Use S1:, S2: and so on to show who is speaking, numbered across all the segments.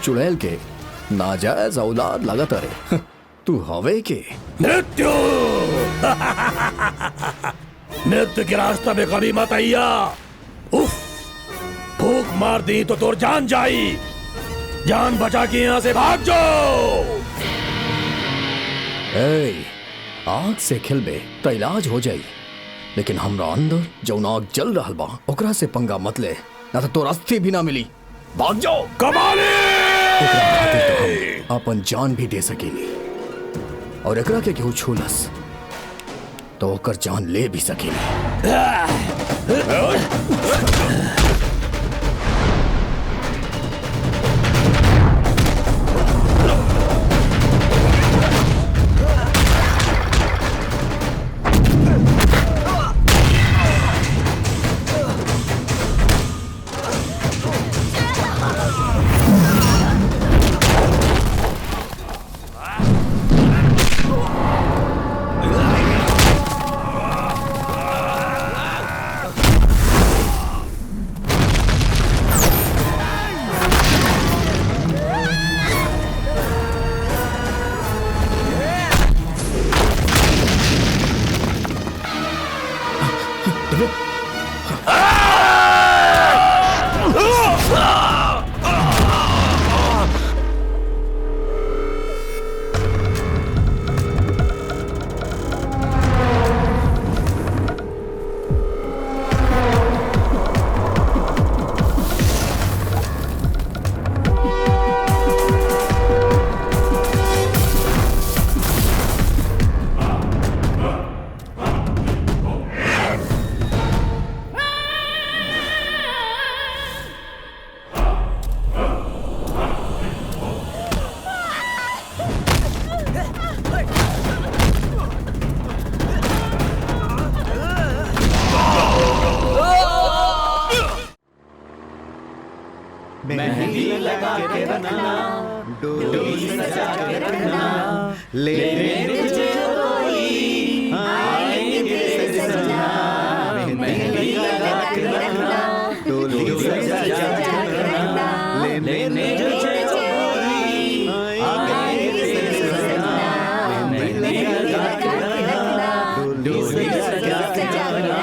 S1: चुड़ैल के नाजायज औलाद लगत रे। तू हवे के
S2: मृत्यु मृत्यु के रास्ता में कभी मत आइया। उफ, भूख मार दी तो तोर जान जाई। जान बचा के यहाँ से भाग जाओ।
S1: आग से खिलबे तो इलाज हो जाई, लेकिन हमरा अंदर जौन आग जल रहा बा ओकरा से पंगा मत ले, ना तो तोर अस्थि भी ना मिली। भाग जाओ।
S2: कमाली
S1: तो हम अपन जान भी दे सकेली, और एकरा के केहू छूलस तो ओकर जान ले भी सकेली।
S3: मेहंदी लगा के रखना, डोली सजा के रखना, लेने तुझे कोई आएंगे सजना। मेहंदी लगा के रखना, डोली सजा के रखना, लेने तुझे कोई आएंगे सजना। मेहंदी लगा के रखना, डोली सजा के रखना।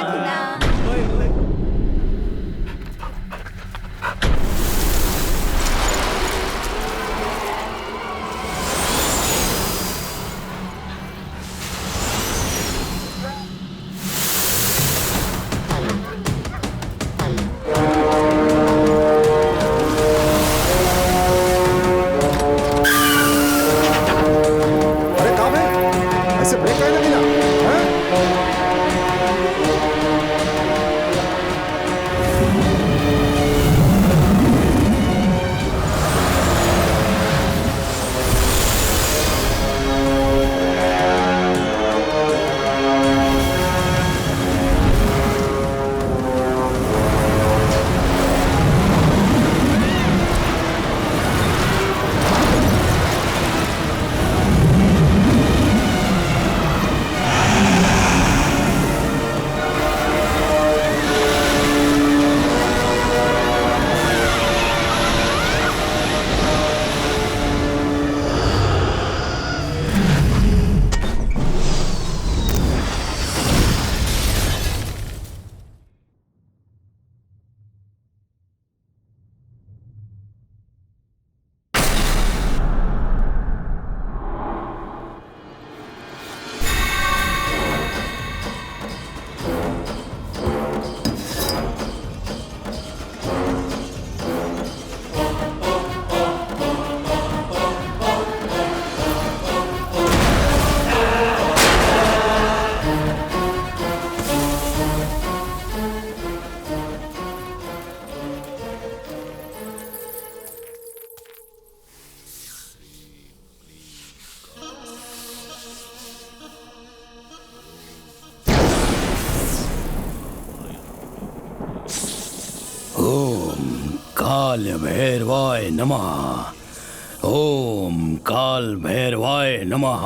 S2: काल भैरवाय नमः। ओम काल भैरवाय नमः।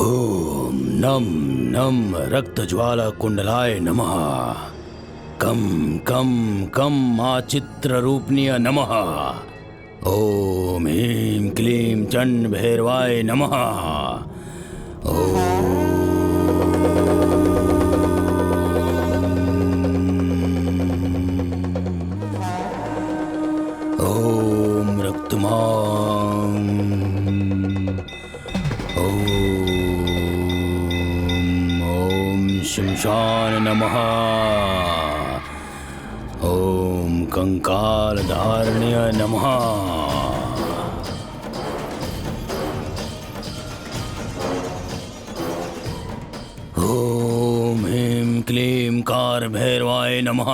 S2: ओम नम नम रक्त ज्वाला कुंडलाय नमः। कम कम कम आचित्ररूपनीय नमः। ओम ह्रीं क्लीं चंड भैरवाय नमः। ओम रक्तमां। ओम शमशान नमः। ओम कंकालधारण्य नमः। ओम ह्रीं क्लीं कार भैरवाय नमः।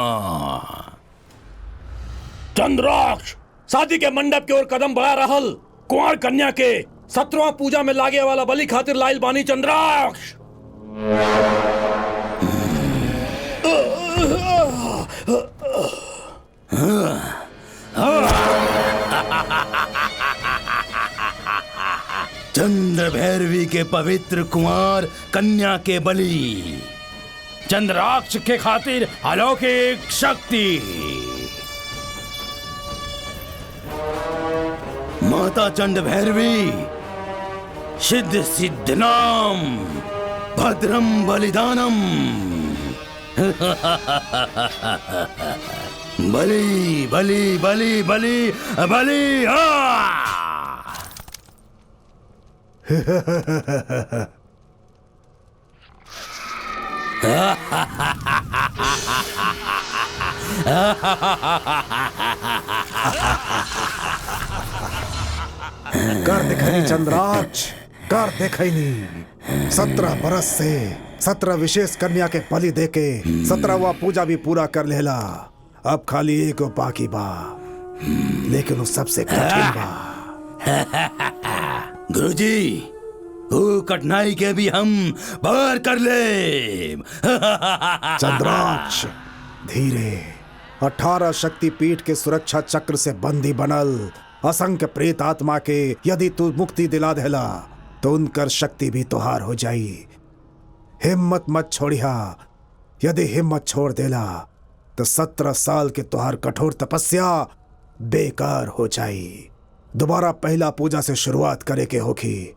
S2: चंद्राक्ष शादी के मंडप की ओर कदम बढ़ा रहल कुंवर कन्या के 17वां पूजा में लागे वाला बलि खातिर लाइल बानी चंद्राक्ष। चंद्र भैरवी के पवित्र कुंवर कन्या के बलि, चंद्राक्ष के खातिर अलौकिक शक्ति। माता चंड भैरवी सिद्ध सिद्धनाम भद्रम बलिदानम। बलि बलि बलि बलि बलि।
S4: कर दिखनी चंद्राक्ष, कर दिखनी। 17 बरस से 17 विशेष कन्या के बलि देके 17वां पूजा भी पूरा कर लेला। अब खाली एक बाकी बा, लेकिन वो सबसे कठिन बा।
S2: गुरुजी, वो कठिनाई के भी हम पार कर ले।
S4: चंद्राक्ष धीरे। 18 शक्ति पीठ के सुरक्षा चक्र से बंदी बनल असंख्य प्रेत आत्मा के यदि तू मुक्ति दिला देला तो उनकर शक्ति भी तुहार हो जाई। हिम्मत मत छोड़िया। यदि हिम्मत छोड़ देला तो 17 साल के तुहार कठोर तपस्या बेकार हो जाई। दोबारा पहला पूजा से शुरुआत करे के होगी,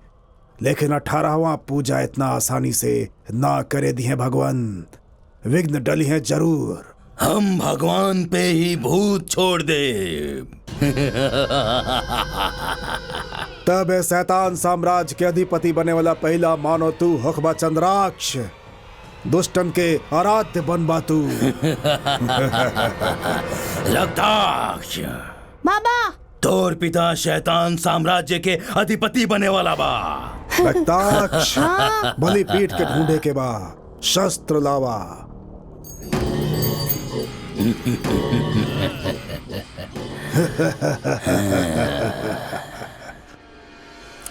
S4: लेकिन 18वां पूजा इतना आसानी से ना करे दिए भगवान। विघ्न डली हैं जरूर।
S2: हम भगवान पे ही भूत छोड़ दे।
S4: तब शैतान साम्राज्य के अधिपति बने वाला पहला मानो तू हुक्मा चंद्राक्ष। दुष्टन के आराध्य बनबा तू।
S2: रक्ताक्ष
S5: बाबा,
S2: तोर पिता शैतान साम्राज्य के अधिपति बने वाला बा।
S4: रक्ताक्ष बलि पीठ के ढूंढे के बा, शस्त्र लावा।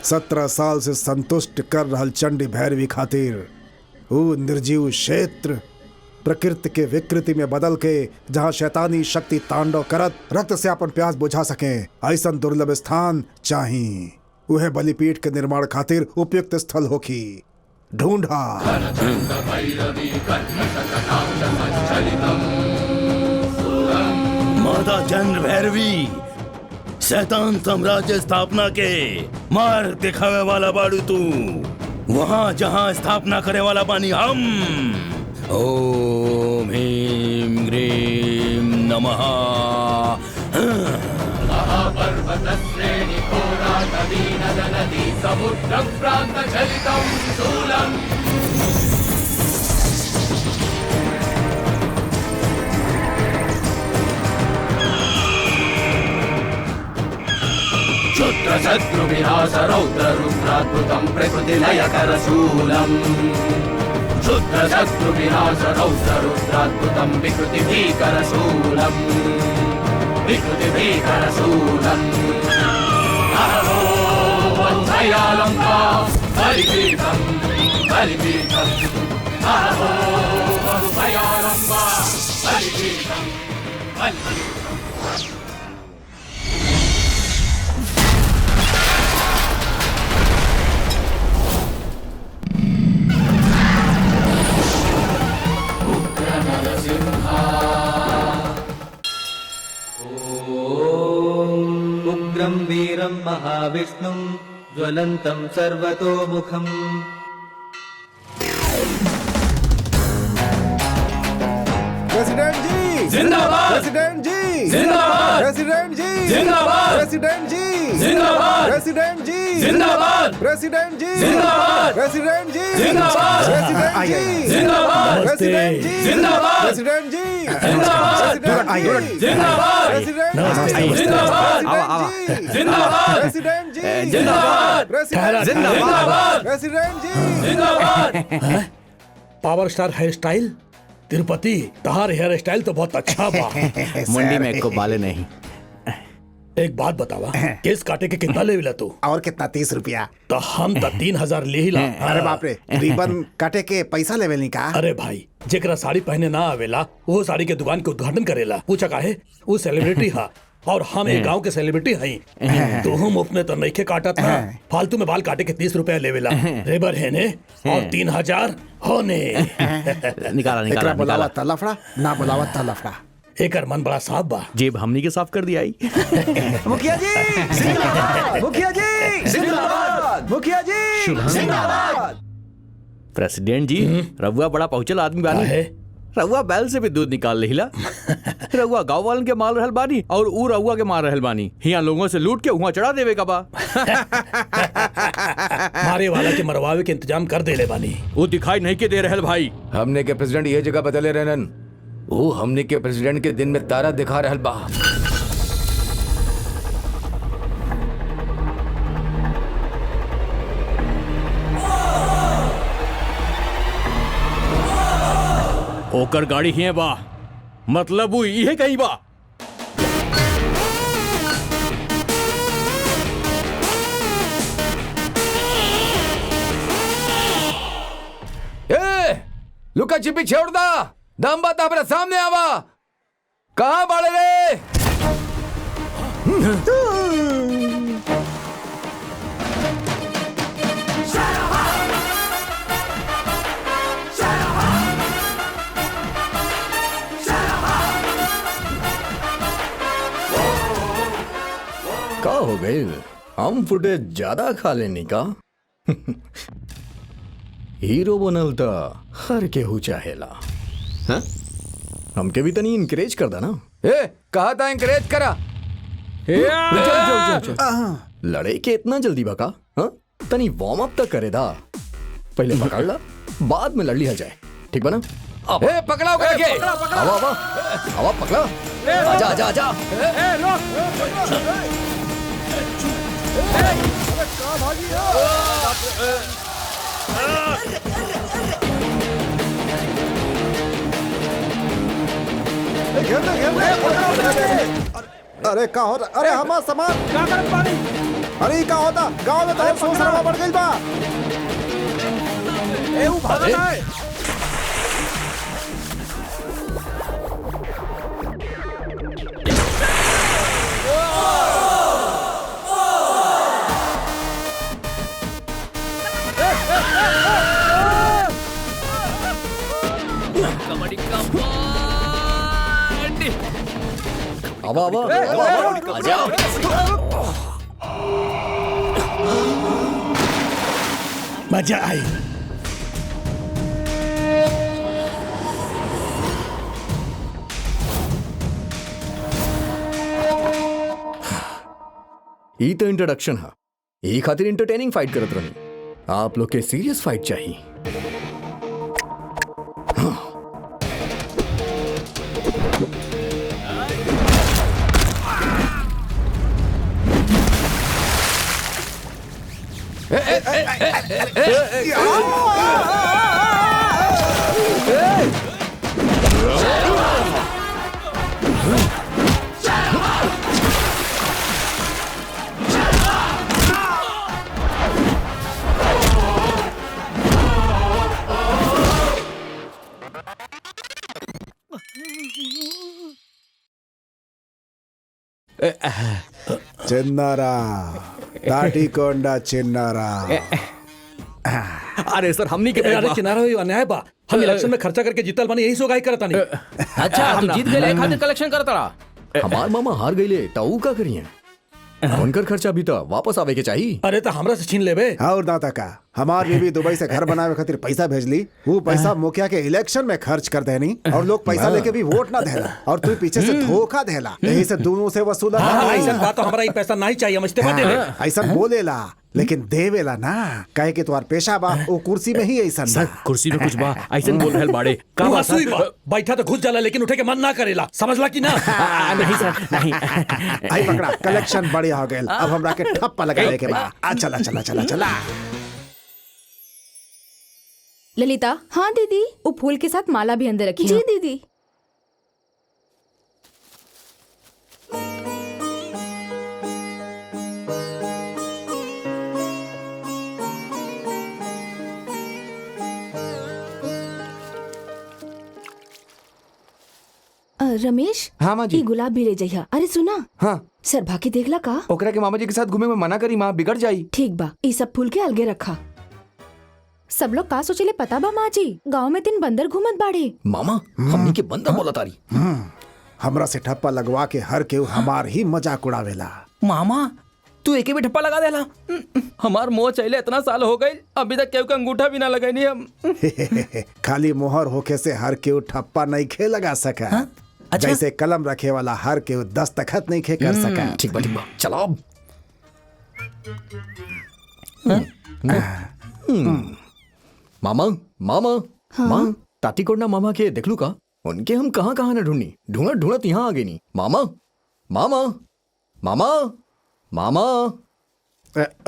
S4: 17 साल से संतुष्ट कर रहल चंडी भैरवी खातिर वो निर्जीव क्षेत्र प्रकृति के विकृति में बदल के जहाँ शैतानी शक्ति तांडव करत रक्त से अपन प्यास बुझा सके, ऐसा दुर्लभ स्थान चाहिए। वह बलिपीठ के निर्माण खातिर उपयुक्त स्थल होखी। ढूंढा।
S2: माता चंद्र भैरवी शैतान साम्राज्य स्थापना के मार्ग दिखावे वाला बाड़ू तू। वहाँ जहाँ स्थापना करे वाला बानी हम। ओम ह्रीं ग्रीं नमः।
S6: क्षुद्र शत्रु विनाश रौद्र रुद्राद्भुतं प्रकृति लय करशूलम्। क्षुद्र शत्रु विनाश रौद्र रुद्राद्भुतं विकृति भीकरशूलम्। विकृति भीकरशूलम्। अहो वत्सयालम्बा बलिपीठं बलिपीठं। अहो वत्सयालम्बा बलिपीठं बलिपीठं। Simha
S3: अजं वीरं महाविष्णुं ज्वलन्तं सर्वतोमुखम्।
S4: प्रेसिडेंट जी
S6: जिंदाबाद!
S4: प्रेसिडेंट जी
S6: जिंदाबाद!
S4: प्रेसिडेंट जी
S6: जिंदाबाद!
S4: प्रेसिडेंट जी
S6: जिंदाबाद!
S4: प्रेसिडेंट जी
S6: जिंदाबाद!
S4: प्रेसिडेंट जी
S6: जिंदाबाद!
S4: प्रेसिडेंट जी
S6: जिंदाबाद!
S4: प्रेसिडेंट जी
S6: जिंदाबाद!
S4: प्रेसिडेंट जी
S6: जिंदाबाद!
S4: प्रेसिडेंट जी
S6: जिंदाबाद!
S4: प्रेसिडेंट जी
S6: जिंदाबाद!
S4: प्रेसिडेंट जी
S6: जिंदाबाद! जिंदाबाद!
S4: प्रेसिडेंट जी
S6: जिंदाबाद!
S4: प्रेसिडेंट जी
S6: जिंदाबाद!
S4: प्रेसिडेंट जी
S6: जिंदाबाद!
S1: Power star hair style Tirupati तहार हेयर स्टाइल तो बहुत अच्छा बा।
S5: मंडी में को बाले नहीं।
S1: एक बात बतावा, केस काटे के कितना लेविला तू?
S4: और कितना 30 रुपया?
S1: तो हम तो 3000 ले ही ला।
S4: अरे बाप रे, रिबन काटे के पैसा लेवे नहीं का?
S1: अरे भाई, जेकरा साड़ी पहने ना आवेला वो साड़ी के दुकान के उद्घाटन करेला। पूछा काहे? वो सेलिब्रिटी हा और हम एक गांव के सेलिब्रिटी हई। तो हम अपने तो नइखे काटत ना, फालतू में बाल काटे के 30 रुपया लेवेला। रेबर है ने और 3000 होने।
S5: निकाला
S4: एकरा बुलावा
S5: निकाला
S4: था लफड़ा, ना बुलावा था लफड़ा।
S1: एकर मन बड़ा साफ बा।
S5: जेब हमनी के साफ कर दिया आई।
S3: मुखिया जी जिंदाबाद! मुखिया जी जिंदाबाद! मुखिया जी जिंदाबाद!
S5: प्रेसिडेंट जी, रउआ बड़ा पहुंचल आदमी बानी।
S1: काहे?
S5: रउआ बैल से भी दूध निकाल लेहिला। रउआ गांव वालन के मार रहल बानी और ऊ रउआ के मार रहल बानी। हियां लोगों से लूट के हुआ चढ़ा देवे का बा।
S1: मारे वाला के मरवावे के इंतजाम कर देले बानी।
S5: वो दिखाई नहीं के दे रहल भाई।
S7: हमने के प्रेसिडेंट ये जगह बदले रहन। वो हमने के प्रेसिडेंट के दिन में तारा दिखा रहल बा।
S5: ओकर गाड़ी ही बा, मतलब वो इहे कहीं बा।
S7: ए, लुका छिपी छोड़ दा। दम बात अपने सामने आवा। कहाँ बाड़े रे?
S1: का हो गई? हम फुटेज ज्यादा खा लेनी का? हीरो बनल तो हर केहू चाहेला।
S5: हाँ?
S1: हमके भी तनी इनकरेज कर दा ना।
S7: ए, कहा था इंकरेज करा।
S1: लड़े के इतना जल्दी बका? हाँ? तनी वार्म अप तक करे दा। पहले पकड़ ला, बाद में लड़ लिया जाए। ठीक बना?
S7: ए, पकड़ाओ करके।
S1: आवा आवा आवा पकड़ा। आजा आजा आजा।
S4: अरे का होता? अरे हमार सामान अरे का होता? गांव में तो सोचना बढ़ गई बा।
S1: आवा आवा आवा आजा। मजा आई। ई तो इंट्रोडक्शन है। ई खातिर इंटरटेनिंग फाइट करत रही। आप लोग के सीरियस फाइट चाहिए।
S4: चिन्नारा ताटीकोंडा चिन्नारा।
S5: अरे सर, हमनी के
S1: अरे किनारा हुई अन्याय बा। हम इलेक्शन में खर्चा करके जीतल बानी, यही सोगाई करता नहीं।
S7: अच्छा, हम जीत गए खातिर कलेक्शन करता रहा।
S1: हमार मामा हार गईले, ताऊ का करिए?
S5: उनकर खर्चा भी तो वापस आवे के चाहिए।
S1: अरे तो हमरा से छीन लेबे।
S4: और दाता का हमार बीवी दुबई से घर बनावे खातिर पैसा भेजली, वो पैसा मुखिया के इलेक्शन में खर्च कर देनी और लोग पैसा लेके भी वोट ना देला और तू पीछे से धोखा देला, यही से दोनों से वसूला।
S1: ऐसा बात तो हमरा ही पैसा नहीं चाहिए, हम इस्तीफा दे दे।
S4: ऐसा बोलेला लेकिन देवेला ना, कहे कि तुम्हार पेशा बा वो कुर्सी में ही ऐसा
S5: सर कुर्सी में कुछ बा ऐसा बोल रहल बाड़े का
S1: तू
S5: बात
S1: हंसुई बा, बैठा तो घुस जाला लेकिन उठे के मन ना करेला, समझला कि ना?
S5: नहीं सर नहीं।
S4: आई पकड़ा, कलेक्शन बढ़िया हो गया, अब हमरा के ठप्पा लगावे के बा। आ चला चला चला चला।
S8: ललिता।
S9: हाँ दीदी।
S8: वो फूल के साथ माला भी अंदर रखी
S9: जी
S8: है।
S9: दीदी। रमेश।
S7: हाँ माँ जी।
S9: ई गुलाब भी ले जइहा। अरे सुना,
S7: हाँ
S9: सरभा के देखला का?
S7: ओकरा के मामा जी के साथ घूमे में मना करी, माँ बिगड़ जाई।
S9: ठीक बा, ई सब फूल के अलगे रखा।
S8: सब लोग का सोचले पता बा माँ जी, गाँव में 3 बंदर घूमत बाड़े।
S5: मामा हमनी के बंदर बोला तारी।
S4: हमरा से ठप्पा लगवा के हर केहू हमार ही मजाक उड़ावेला।
S10: मामा तू एके भी ठप्पा लगा देला। हमार मोह चले इतना साल हो गई, अभी तक केहू का अंगूठा भी ना लगैनी हम।
S4: खाली मोहर होके से हर केहू ठप्पा नहीं खे लगा सका।
S10: हाँ? अच्छा?
S4: जैसे कलम रखे वाला हर केहू दस्तखत नहीं खे कर सका।
S5: ठीक बा चलो अब। मामा मामा माँ ताती कोडना मामा के देख लू का, उनके हम कहाँ कहाँ न ढूंढनी, ढूंढत ढूंढत यहाँ आ गई नी। मामा मामा मामा मामा।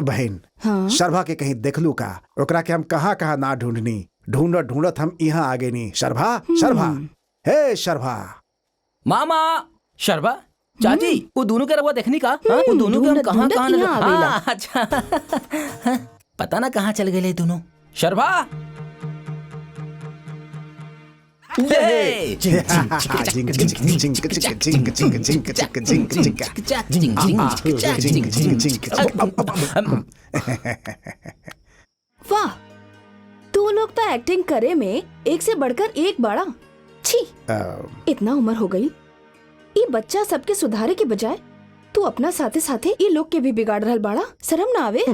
S4: बहन
S9: हाँ?
S4: शर्भा के कहीं देखलू का, ओकरा के हम कहाँ कहाँ ना ढूंढनी, ढूंढत ढूंढत हम यहाँ आ गए नी। शर्भा शर्भा हे शर्भा।
S10: मामा शर्बा चाची वो दोनों के रवा देखनी का? हाँ? वो दोनों के हम कहाँ कहाँ न
S9: यहाँ आवेला।
S10: हाँ, अच्छा। पता ना कहाँ चल गए दोनों। शर्बा ये!
S9: वाह, तू लोग तो एक्टिंग करे में एक से बढ़कर एक बड़ा। छी, इतना उम्र हो गई, ये बच्चा सबके सुधारे के बजाय तू अपना साथे साथे ये लोग के भी बिगाड़ रहल बाड़ा। शर्म ना आवे?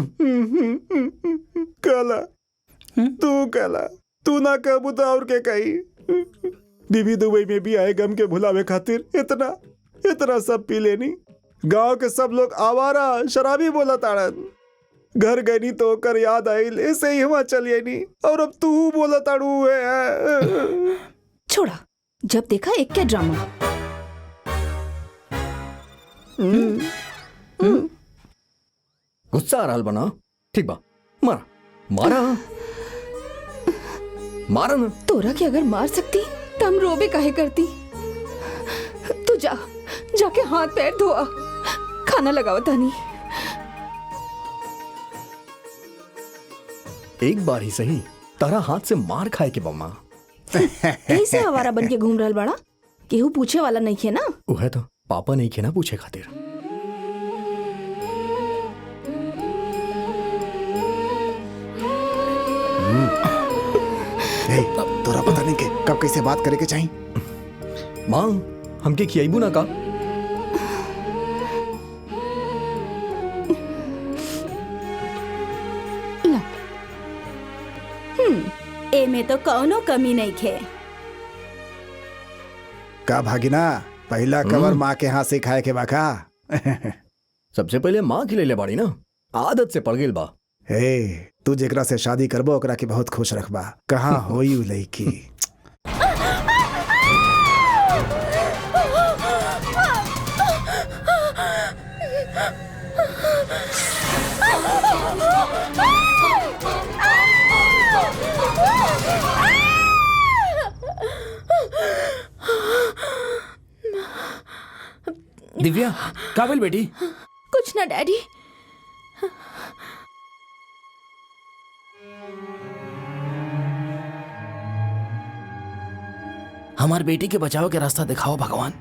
S4: काला तू काला तू ना कहबू तो और के कही। बीबी दुबई में भी आए गम के भुलावे खातिर इतना इतना सब पी लेनी। गांव के सब लोग आवारा शराबी बोला ताड़न। घर गई तो कर याद आई, ऐसे ही हुआ चलिए नहीं, और अब तू बोला ताड़ू है।
S9: छोड़ा, जब देखा एक क्या ड्रामा।
S5: गुस्सा आ रहा बना। ठीक बा मारा मारा मारा ना।
S9: तोरा के अगर मार सकती तो हम रोबे काहे करती। तू जा, जाके हाथ पैर धोआ, खाना लगाओ तानी।
S5: एक बार ही सही तारा हाथ से मार खाए के बम्मा।
S9: ऐसे आवारा बन के घूम रहल बड़ा, केहू पूछे वाला नहीं है ना।
S5: उहे तो पापा नहीं खे ना पूछे खातिर।
S4: तोरा पता नहीं के कब कैसे बात करे के चाहिए।
S5: माँ हमके खियाइबू ना का?
S9: एमे तो कौनो कमी नहीं खे।
S4: का भागिना पहला कवर माँ के हाथ से खाए के बाका।
S5: सबसे पहले माँ खिलैले बाड़ी ना, आदत से पड़ गेल बा।
S4: हे तू जेकरा से शादी करबो ओकरा के बहुत खुश रखबा। कहाँ होई उ लड़की।
S10: दिव्या काबिल बेटी।
S9: कुछ ना डैडी।
S10: हमार बेटी के बचाव के रास्ता दिखाओ भगवान।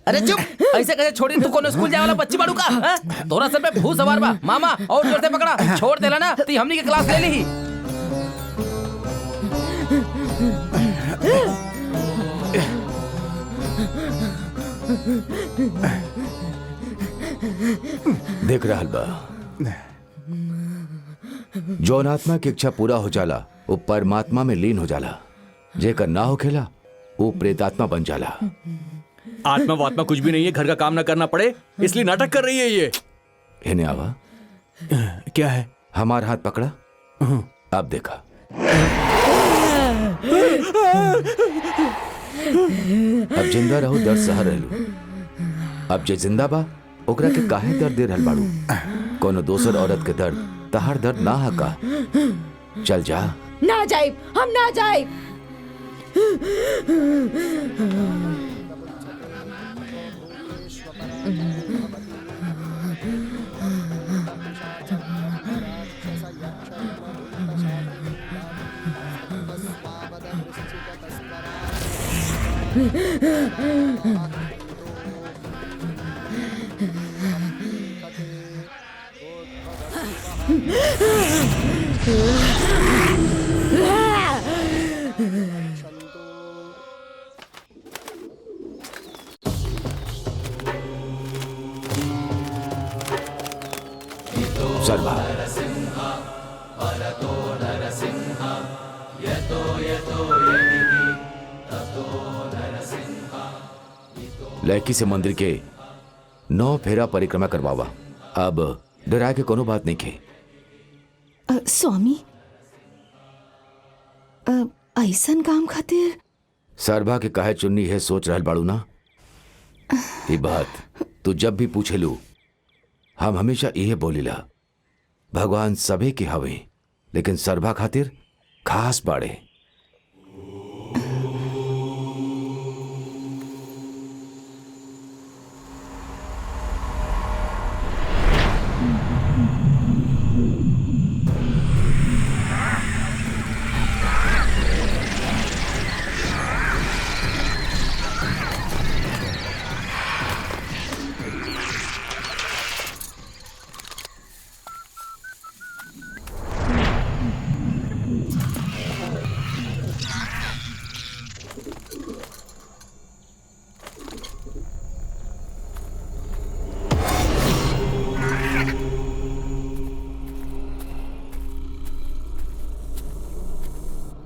S10: अरे चुप, ऐसे कैसे छोड़ी? तू कौन स्कूल जाए वाला बच्ची बाड़ू का? हाँ? तोरा सर पे भूत सवार बा मामा, और जोर से पकड़ा, छोड़ देला ना ती हमनी के क्लास ले ली।
S7: देख रहल बा, जौन आत्मा की इच्छा पूरा हो जाला वो परमात्मा में लीन हो जाला, जेकर ना होखेला वो प्रेतात्मा बन जाला।
S6: आत्मा वात्मा कुछ भी नहीं है, घर का काम ना करना पड़े इसलिए नाटक कर रही है ये।
S7: इन्हें आवा,
S6: क्या है?
S7: हमारा हाथ पकड़ा, अब देखा। अब जिंदा रहो, दर्द सह रहलू। अब जे जिंदा बा ओकरा के काहे दर्द दे रहल बाड़ू? कोनो दोसर औरत के दर्द तहार दर्द ना हका। चल जा।
S9: ना जाए, हम ना जाए।
S7: सर्वा लड़की से मंदिर के 9 फेरा परिक्रमा करवावा। अब डराए के कोनो बात नहीं के।
S9: स्वामी, ऐसन काम खातिर
S7: सरभा के काहे चुन्नी है सोच रहल बाड़ू ना? ये बात तू जब भी पूछे लू हम हमेशा यही बोलीला, भगवान सबे के हवे लेकिन सरभा खातिर खास बाड़े।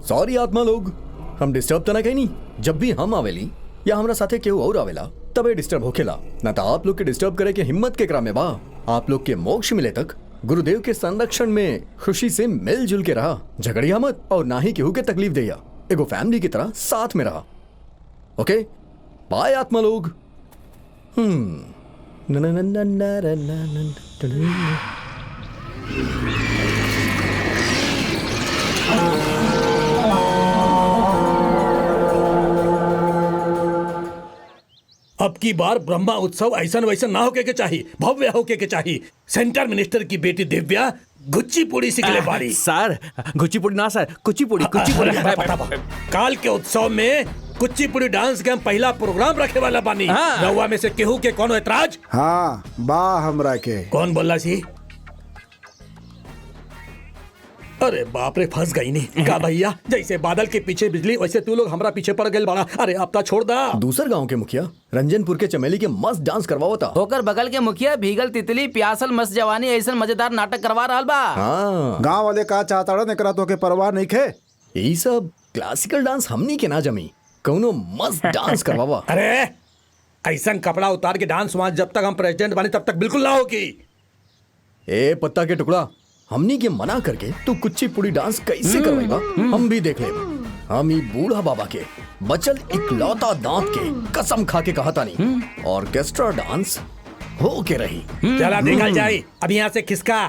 S5: सॉरी आत्मा लोग, हम डिस्टर्ब तो ना कहीं नहीं। जब भी हम आवेली या हमरा साथे केहू और आवेला तबे डिस्टर्ब होखेला, ना तो आप लोग के डिस्टर्ब करे के हिम्मत के करा में बा। आप लोग के मोक्ष मिले तक गुरुदेव के संरक्षण में खुशी से मिलजुल के रहा, झगड़िया मत और ना ही केहू के तकलीफ दिया। एगो फैमिली की तरह साथ में रहा। ओके बाय आत्मा लोग।
S1: अब की बार ब्रह्मा उत्सव ऐसा वैसा ना होके के चाहिए, भव्य होके के चाहिए। सेंटर मिनिस्टर की बेटी दिव्या गुच्चीपुड़ी सिखले बाड़ी।
S6: सर गुच्चीपुड़ी ना सर, कुचिपुड़ी कुचिपुड़ी।
S1: काल के उत्सव में कुचिपुड़ी डांस के हम पहला प्रोग्राम रखे वाला बानी। रउआ में से केहू के कोनो एतराज?
S4: हाँ बा हमरा के।
S1: कौन बोला सी? अरे बाप रे, फंस गई नहीं का भैया? जैसे बादल के पीछे बिजली वैसे तू लोग हमरा पीछे पड़ गए बाड़ा। अरे अब तो छोड़ दा।
S5: दूसर गांव के मुखिया रंजनपुर के चमेली के मस्त डांस करवाओ था।
S10: होकर बगल के मुखिया भीगल तितली प्यासल मस्त जवानी ऐसा मजेदार नाटक करवा रहा बा।
S5: हाँ
S4: गांव वाले का चाहता एकरा तो के परवाह नहीं खे।
S5: यही सब क्लासिकल डांस हमनी के ना जमी, कौनो मस्त डांस करवावा।
S1: अरे ऐसा कपड़ा उतार के डांस वहां जब तक हम प्रेसिडेंट बने तब तक बिल्कुल ना होगी।
S5: ए पत्ता के टुकड़ा, हमनी के मना करके तू कुचिपुड़ी डांस कैसे करवाएगा? हम भी देख ले। हम ही बूढ़ा बाबा के बचल इकलौता दांत के कसम खा के कहा था नहीं, ऑर्केस्ट्रा डांस हो के रही।
S1: चला देखा जाए। अब यहाँ से खिसका।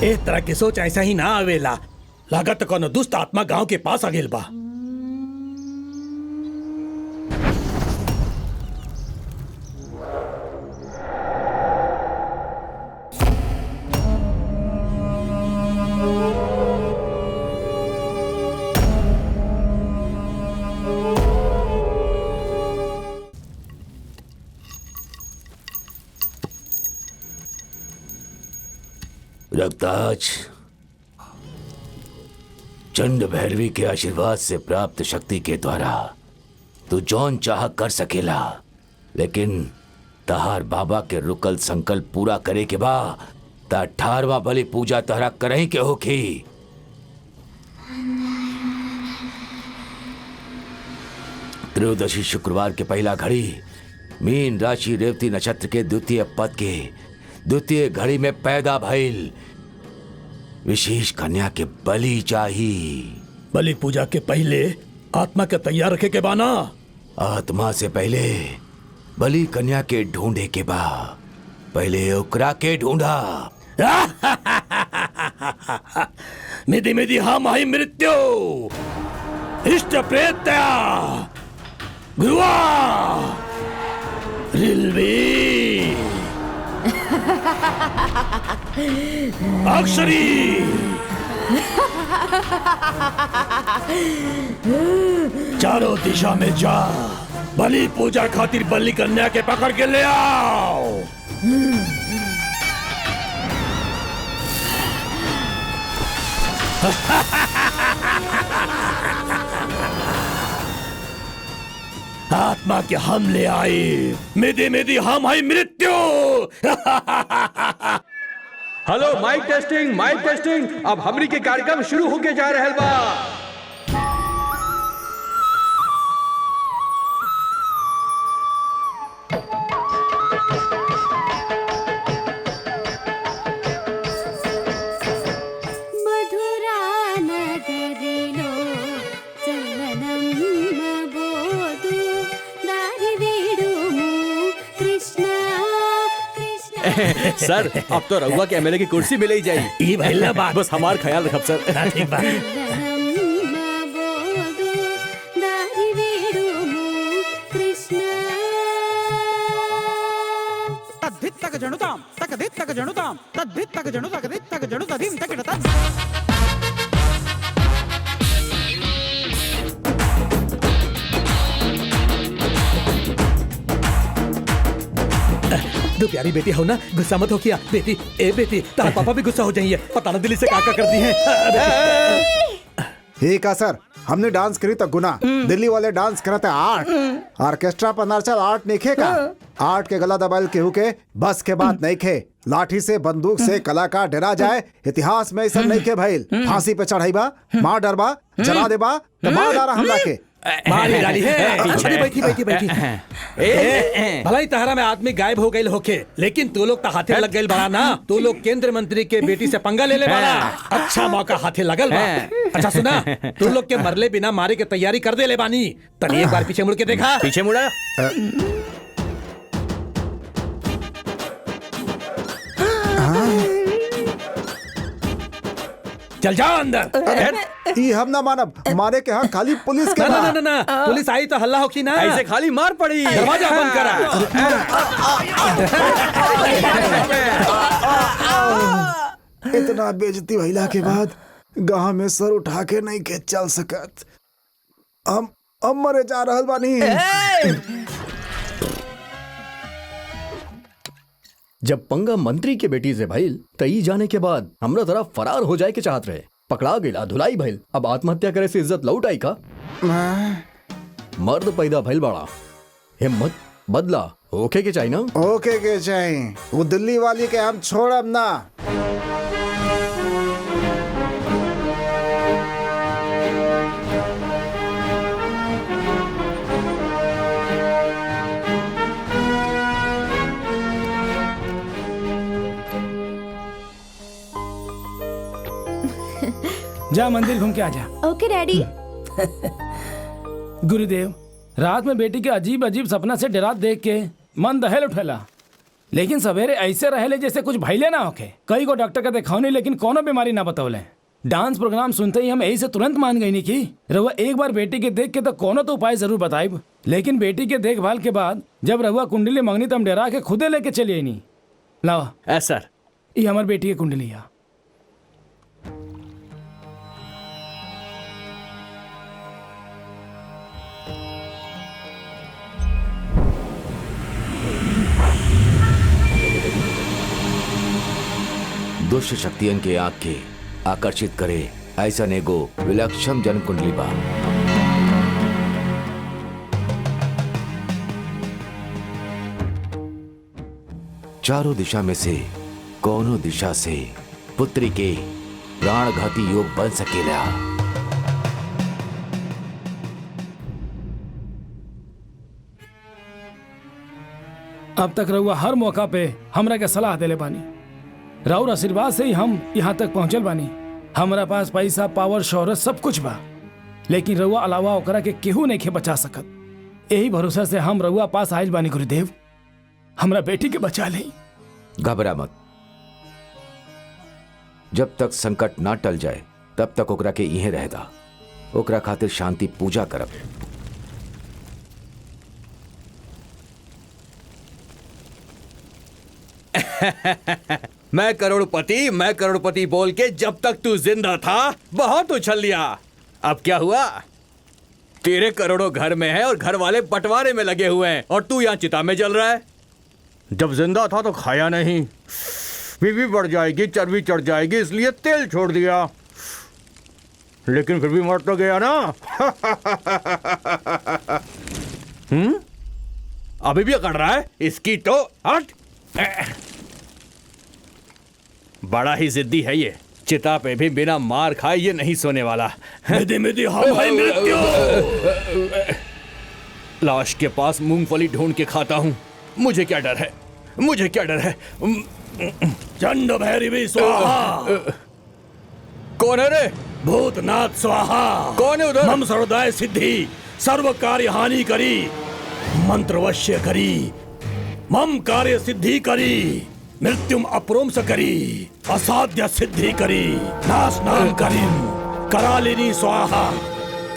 S1: एक तरह की सोच ऐसा ही ना आवेला। लागत कोनो दुष्ट आत्मा गांव के पास आ गेल बा।
S7: रक्ताज, चंड भैरवी के आशीर्वाद से प्राप्त शक्ति के द्वारा तू जौन चाह कर सकेला, लेकिन तहार बाबा के रुकल संकल्प पूरा करे के बा ता 18वां बलि पूजा तहरा करही के होखी। त्रयोदशी शुक्रवार के पहला घड़ी मीन राशि रेवती नक्षत्र के द्वितीय पद के द्वितीय घड़ी में पैदा भइल विशेष कन्या के बलि चाहिए।
S1: बलि पूजा के पहले आत्मा के तैयार रखे के बाना।
S7: आत्मा से पहले बलि कन्या के ढूंढे के बा, पहले ओकरा के ढूंढा।
S1: मिधि मिधि हम आई मृत्यु इष्ट प्रेत्या गुरुआ रिल्वी अक्षरी चारों दिशा में जा, बलि पूजा खातिर बलि कन्या के पकड़ के ले आओ। आत्मा के हम ले आए, मिधि मिधि हम आई मृत्यु।
S6: Hello, mike testing. अब हमरी के कार्यक्रम शुरू होके जा रहल बा। सर, अब तो रउआ के एमएलए की कुर्सी मिल ही जाएगी।
S1: ई भइला बात।
S6: बस हमार ख्याल रखब सर।
S1: ठीक बा।
S11: तक जणुताम तक धित तक जणुताम तद्धित तक जणु तक धित तक जणु तधिम तक तद।
S1: दो प्यारी बेटी हो ना, गुस्सा मत हो किया बेटी। ए बेटी, तारा पापा भी गुस्सा हो जाइए, पता ना दिल्ली से काका कर दी है।
S4: ठीक है सर, हमने डांस करी तो गुना, दिल्ली वाले डांस करते आर्ट। ऑर्केस्ट्रा पर नर्चल आर्ट नहीं खे का। आर्ट के गला दबाइल केहू के बस के बात नहीं खे। लाठी से बंदूक से कलाकार डरा जाए, इतिहास में ऐसा नहीं खे भइल। फांसी पे चढ़ाईबा, मार डरबा, जला देबा तो मार डारा हमरा के।
S1: मारी डाली है। अरे बैठी। भला ही तहरा में आदमी गायब हो गए होके, लेकिन तू लोग तो हाथे लग गए बड़ा ना। तू लोग केंद्र मंत्री के बेटी से पंगा ले बड़ा। अच्छा मौका हाथे लगल बा। अच्छा सुना, तू लोग के मरले बिना मारे के तैयारी कर दे ले बानी। तनी एक बार पीछे मुड़ के देखा।
S6: पीछे मुड़ा।
S1: चल जाओ अंदर।
S4: ई हम ना मानब, मारे के हाँ खाली पुलिस के
S1: ना। पुलिस आई तो हल्ला हो की ना।
S6: ऐसे खाली मार पड़ी।
S1: दरवाजा बंद करा।
S4: इतना बेइज्जती भइला के बाद गांव में सर उठा के नहीं के चल सकत। हम मरे जा रहल बानी।
S5: जब पंगा मंत्री के बेटी से भइल तई जाने के बाद हमरा तरफ फरार हो जाए के चाहत रहे। पकड़ा गेला, धुलाई भइल। अब आत्महत्या करे से इज्जत लौट आई का? मर्द पैदा भइल बड़ा, हिम्मत बदला ओके के चाहिए ना।
S4: ओके के चाहिए। वो दिल्ली वाली के हम छोड़ब ना।
S11: जा मंदिर घूम के आ जा।
S8: ओके डैडी।
S11: गुरुदेव, रात में बेटी के अजीब अजीब सपना से डरा देख के मन दहल उठेला, लेकिन सवेरे ऐसे रहेले जैसे कुछ भइले ना होके। कई को डॉक्टर का दिखावनी, लेकिन कोनो बीमारी ना बतौले। डांस प्रोग्राम सुनते ही हम यही से तुरंत मान गई नहीं कि रहुआ एक बार बेटी के देख के तो कोनो तो उपाय जरूर बताइब। लेकिन बेटी के देखभाल के बाद जब रहुआ कुंडली मांगनी तो हम डरा के खुदे लेके चलिए नहीं। लावा
S6: सर,
S11: ये हमारी बेटी की कुंडली है।
S7: दुष्ट शक्तियन के आंख के आकर्षित करे ऐसा नेगो विलक्षण जन्म कुंडली बा। चारों दिशा में से कोनो दिशा से पुत्री के प्राणघाती योग बन सकेला।
S11: अब तक रहुआ हर मौका पे हमरा के सलाह देले बानी। राउर आशीर्वाद से ही हम यहाँ तक पहुँचल बानी। हमरा पास पैसा, पावर, शोहरत सब कुछ बा, लेकिन रहुआ अलावा ओकरा के केहू नहीं के बचा सकत। यही भरोसा से हम रहुआ पास आयल बानी। गुरुदेव, हमरा बेटी के बचा ले।
S7: घबरा मत, जब तक संकट ना टल जाए तब तक ओकरा के इहे रहदा। ओकरा खातिर शांति पूजा करब।
S6: मैं करोड़पति बोल के जब तक तू जिंदा था बहुत उछल लिया। अब क्या हुआ? तेरे करोड़ों घर में है और घर वाले बंटवारे में लगे हुए हैं और तू यहाँ चिता में जल रहा है। जब जिंदा था तो खाया नहीं, बीवी बढ़ जाएगी, चर्बी चढ़ जाएगी, इसलिए तेल छोड़ दिया, लेकिन फिर भी मर तो गया ना। अभी भी अकड़ रहा है? इसकी तो हट। बड़ा ही जिद्दी है ये। चिता पे भी बिना मार खाए ये नहीं सोने वाला। लाश के पास मूंगफली ढूंढ के खाता हूँ। मुझे क्या डर है?
S1: चंड भैरवी स्वाहा।
S6: कौन है रे?
S1: भूतनाथ स्वाहा।
S6: कौन है उधर?
S1: मम सर्वदाय सिद्धि, सर्व कार्य हानि करी, मंत्रवश्य करी, मम कार्य सिद्धि करी, मृत्युम अप्रोमस करी, असाध्य सिद्धि करी, नाश नाम करी, करालिनी स्वाहा,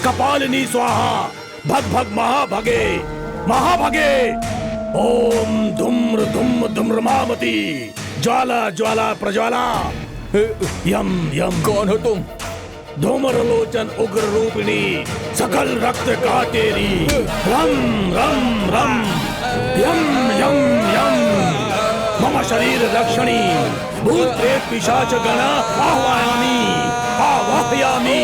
S1: कपालिनी स्वाहा, भग भग महाभगे, महाभगे। ओम धूम्र धूम धूम्रमावती, ज्वाला ज्वाला प्रज्वाला, यम यम।
S6: कौन हो तुम?
S1: धूम्र लोचन उग्र रूपिणी, सकल रक्त का तेरी, रम रम रम, यम यम यम। मम शरीर लक्षणी, भूत प्रेत पिशाच गणा आह्वयामि, आवाहयामि।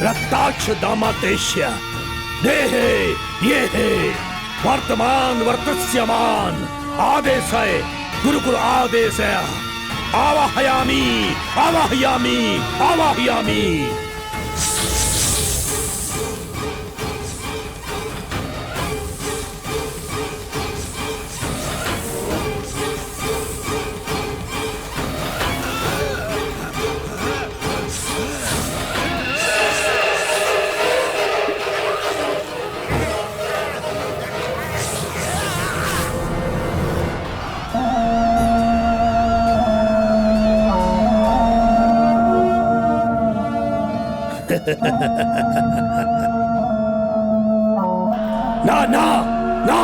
S1: रक्ताक्ष दामातेश्य, देहे ये है वर्तमान वर्तस्यमान, आदेश है गुरुकुल आदेश है। आवाहयामि आवाहयामि आवाहयामि। ना ना ना,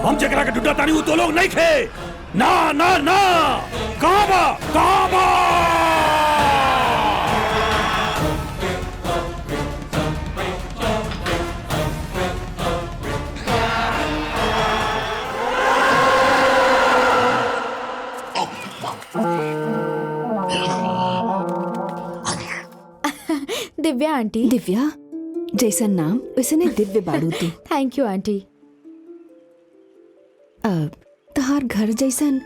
S1: हम जकरा के ढूंढा तानी तो लोग नहीं खे। ना ना ना, कहां बा कहां बा?
S8: दिव्या आंटी।
S9: दिव्या, जैसा नाम वैसे दिव्य बाड़ू तू।
S8: Thank you aunty.
S9: अब तहार घर जैसन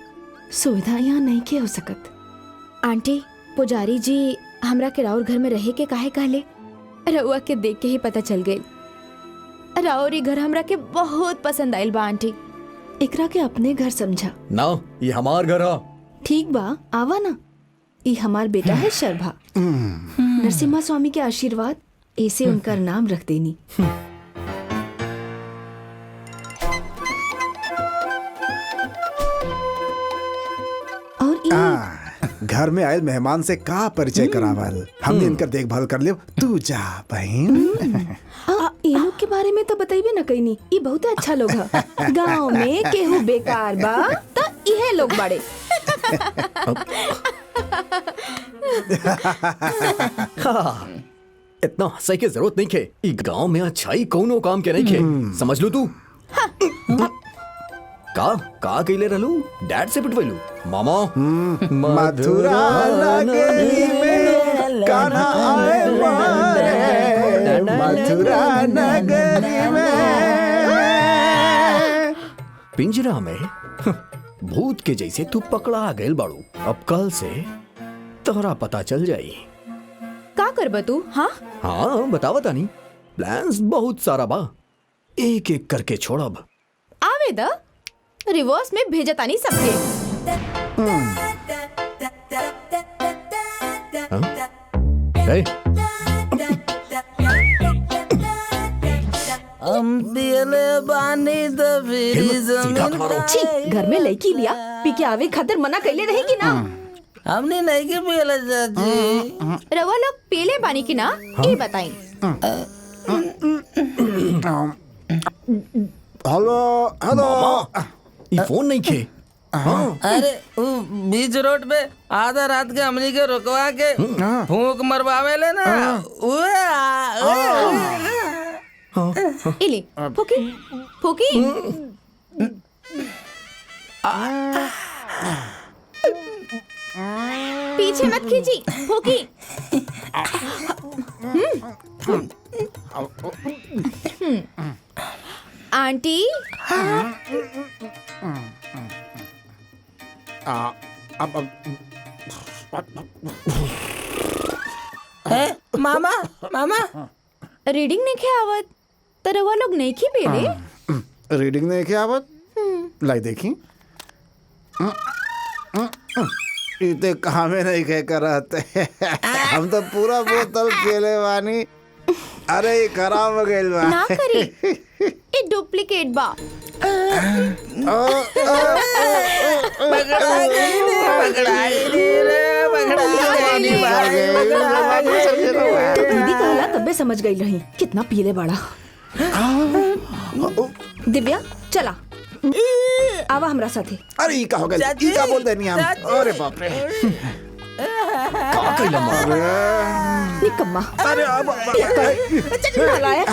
S9: सुविधा यहाँ नहीं के हो सकत।
S8: आंटी, पुजारी जी हमरा के राउर घर में रहे के काहे कहले? रउआ के देख के ही पता चल गई। राउर ई घर हमरा के बहुत पसंद आइल बा आंटी।
S9: एकरा के अपने घर समझा
S5: ना, ये हमार घर है।
S9: ठीक बा, आवा ना। ये हमार बेटा है शर्भा। नरसिम्हा स्वामी के आशीर्वाद ऐसे उनका नाम रख देनी। और
S4: घर में आए मेहमान से का परिचय करावल, हमने इनकर देखभाल कर लियो। तू जा बहन।
S9: ये लोग के बारे में तो बताइबे ना कहीं नहीं। ये बहुत अच्छा लोग है। गांव में केहू बेकार बा तो इहे लोग बाड़े।
S5: इतना हंसाई की जरूरत नहीं खे। ई गांव में अच्छाई कौनो काम के नहीं खे, समझ लू तू। का कइले रहलू? डैड से पिटवैलू? मामा
S4: मथुरा नगरी में कान्हा आए मारे, मथुरा नगरी में।
S5: पिंजरा में भूत के जैसे तू पकड़ा गइल बाड़ू। अब कल से तोरा पता चल जाई।
S8: का करबा तू? हाँ
S5: हाँ बतावा तानी। प्लान्स बहुत सारा बा, एक एक करके छोड़ब।
S8: आवे द रिवर्स में भेजा तानी सबके।
S5: ए,
S10: हम दिले बानी दबीरी जमीन पे।
S9: छी, घर में लड़की लिया पी के आवे खातिर मना कैले रहेगी ना।
S10: हमने नहीं के पियले चाची।
S8: रवा लोग पीले पानी की ना ये बताई।
S4: Hello hello.
S5: ई फोन नहीं खे।
S10: अरे बीच रोड पे आधा रात के हमनी के रुकवा के फूंक मरवावे ना।
S8: इले फूकी फूकी। पीछे मत खींची, फूकी। आंटी
S10: मामा मामा
S8: रीडिंग नहीं खे आवत तर वो लोग नहीं खी पेले।
S4: रीडिंग नहीं क्या आवत? लाई देखी। इते कहाँ में नहीं कह कर रहते। हम तो पूरा बोतल पीले बानी। अरे ये खराब हो गइल बा।
S8: ना करी, ये डुप्लीकेट बा।
S9: दीदी कहला तब्बे समझ गई रही कितना पीले बड़ा। दिव्या चला आवा हमरा साथे।
S4: अरे ई का हो गइल? ई का बोल देनी हम? अरे बाप रे।
S5: का कइला मार?
S9: निकम्मा।
S4: अरे अब
S9: नालायक,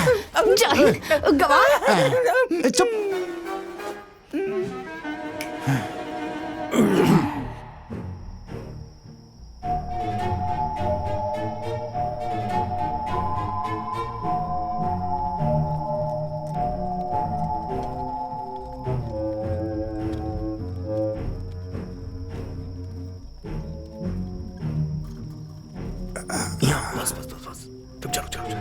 S9: जाहिल, गवार।
S4: चुप।
S5: बस बस बस बस, रुक जा रुक जा रुक जा।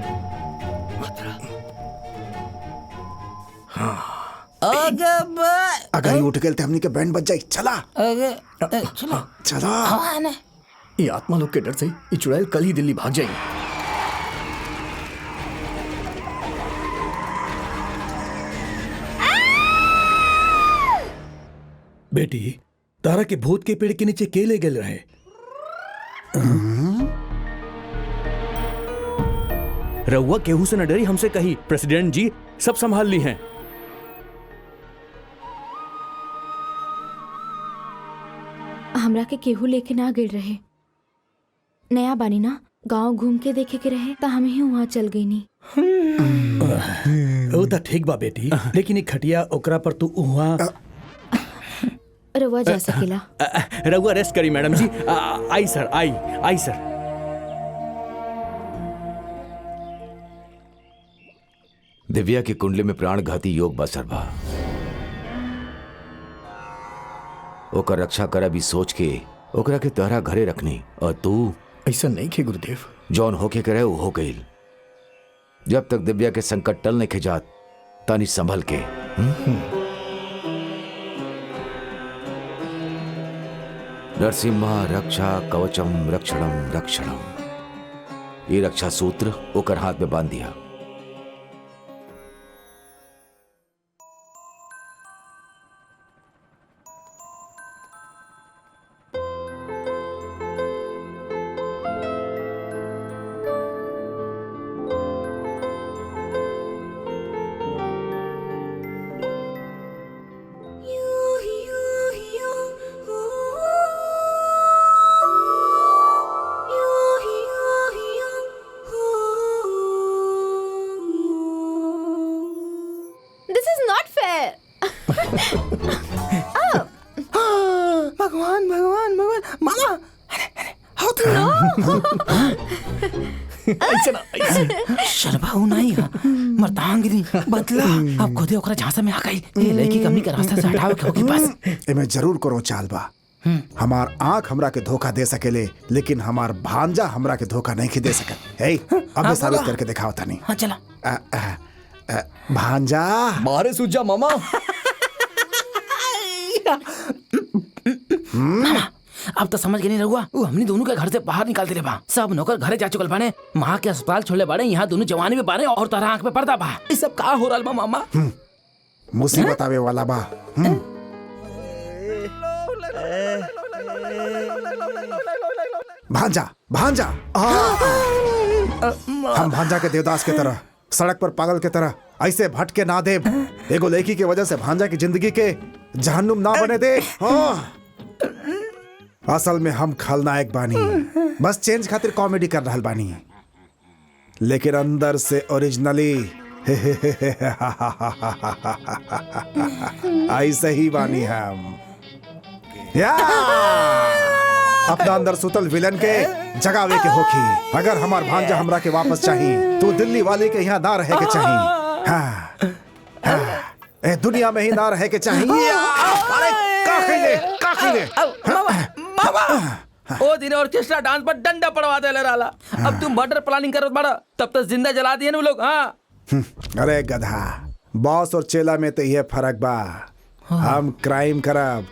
S4: अगर ये उठ गए तो हमनी के बैंड बज जाई। चला चला।
S5: ये आत्मा लोग के डर से ये चुड़ैल कल ही दिल्ली भाग जाएगी।
S1: बेटी तारा के भूत के पेड़ के नीचे के ले गए रहे?
S6: रउआ केहू से न डरी, हमसे कही प्रेसिडेंट जी सब संभाल ली हैं।
S8: हमरा के केहू लेके ना गिर रहे। नया बानी ना, गांव घूम के देखे के रहे तो हम ही वहाँ चल गई नी।
S1: वो तो ठीक बा बेटी, लेकिन एक खटिया ओकरा पर तू वहाँ
S8: रउआ जा सकेला।
S6: रउआ रेस्ट करी मैडम जी। आई सर, आई सर।
S7: दिव्या की कुंडली में प्राणघाती योग बसर बा। ओकर रक्षा कर भी सोच के ओकरा के तहरा घरे रखनी, और तू
S5: ऐसा नहीं खे गुरुदेव।
S7: जौन होके करे वो हो गईल। जब तक दिव्या के संकट टल नहीं खिजात तानी संभल के। नरसिम्हा रक्षा कवचम रक्षणम रक्षणम। ये रक्षा सूत्र ओकर हाथ में बांध दिया।
S5: ऐसे ना ऐसे
S10: शर्माऊ नहीं मर्दांगिनी बदला अब खुदे ओकरा झांसा में आ गई ये लड़की कमी के रास्ता से हटावे के होगी बस
S4: एमे जरूर करो चाल बा। हमार आंख हमरा के धोखा दे सकेले, लेकिन हमार भांजा हमरा के धोखा नहीं दे सकत। हे अब मैं साबित करके दिखाओ तनी।
S10: हाँ चला
S4: भांजा
S5: मारे सूझा मामा।
S10: मामा अब तो समझ के नहीं रहुआ वो हमने दोनों के घर से बाहर निकाल दिले बा। सब नौकर घरे जा चुकल बाने, माँ के अस्पताल छोड़ले बाड़े, यहाँ दोनों जवानी में बारे और तारा आंख में पर्दा बा। ये सब का हो रहा बा मामा?
S4: मुसीबत आवे वाला बा। भांजा भांजा हम भांजा के देवदास के तरह सड़क पर पागल के तरह ऐसे भटके ना दे। एगो लड़की के वजह से भांजा की जिंदगी के जहन्नुम ना बने दे। असल में हम खलनायक बानी, बस चेंज खातिर कॉमेडी कर रहल बानी, लेकिन अंदर से ओरिजिनली ऐसे ही बानी हम। अपना अंदर सुतल विलन के जगावे के होखी। अगर हमार भांजा हमरा के वापस चाहिए तो दिल्ली वाले के यहाँ ना रहे के चाहिए। हाँ, दुनिया में ही ना रहे के चाहिए। अरे का खिले
S10: ओ दिन ऑर्केस्ट्रा डांस पर डंडा पड़वा दे रहा। अब तुम मर्डर प्लानिंग करत बाड़ा, तब तक जिंदा जला दिए ना लोग। हाँ
S4: अरे गधा, बॉस और चेला में तो ये फर्क बा। हम क्राइम करब,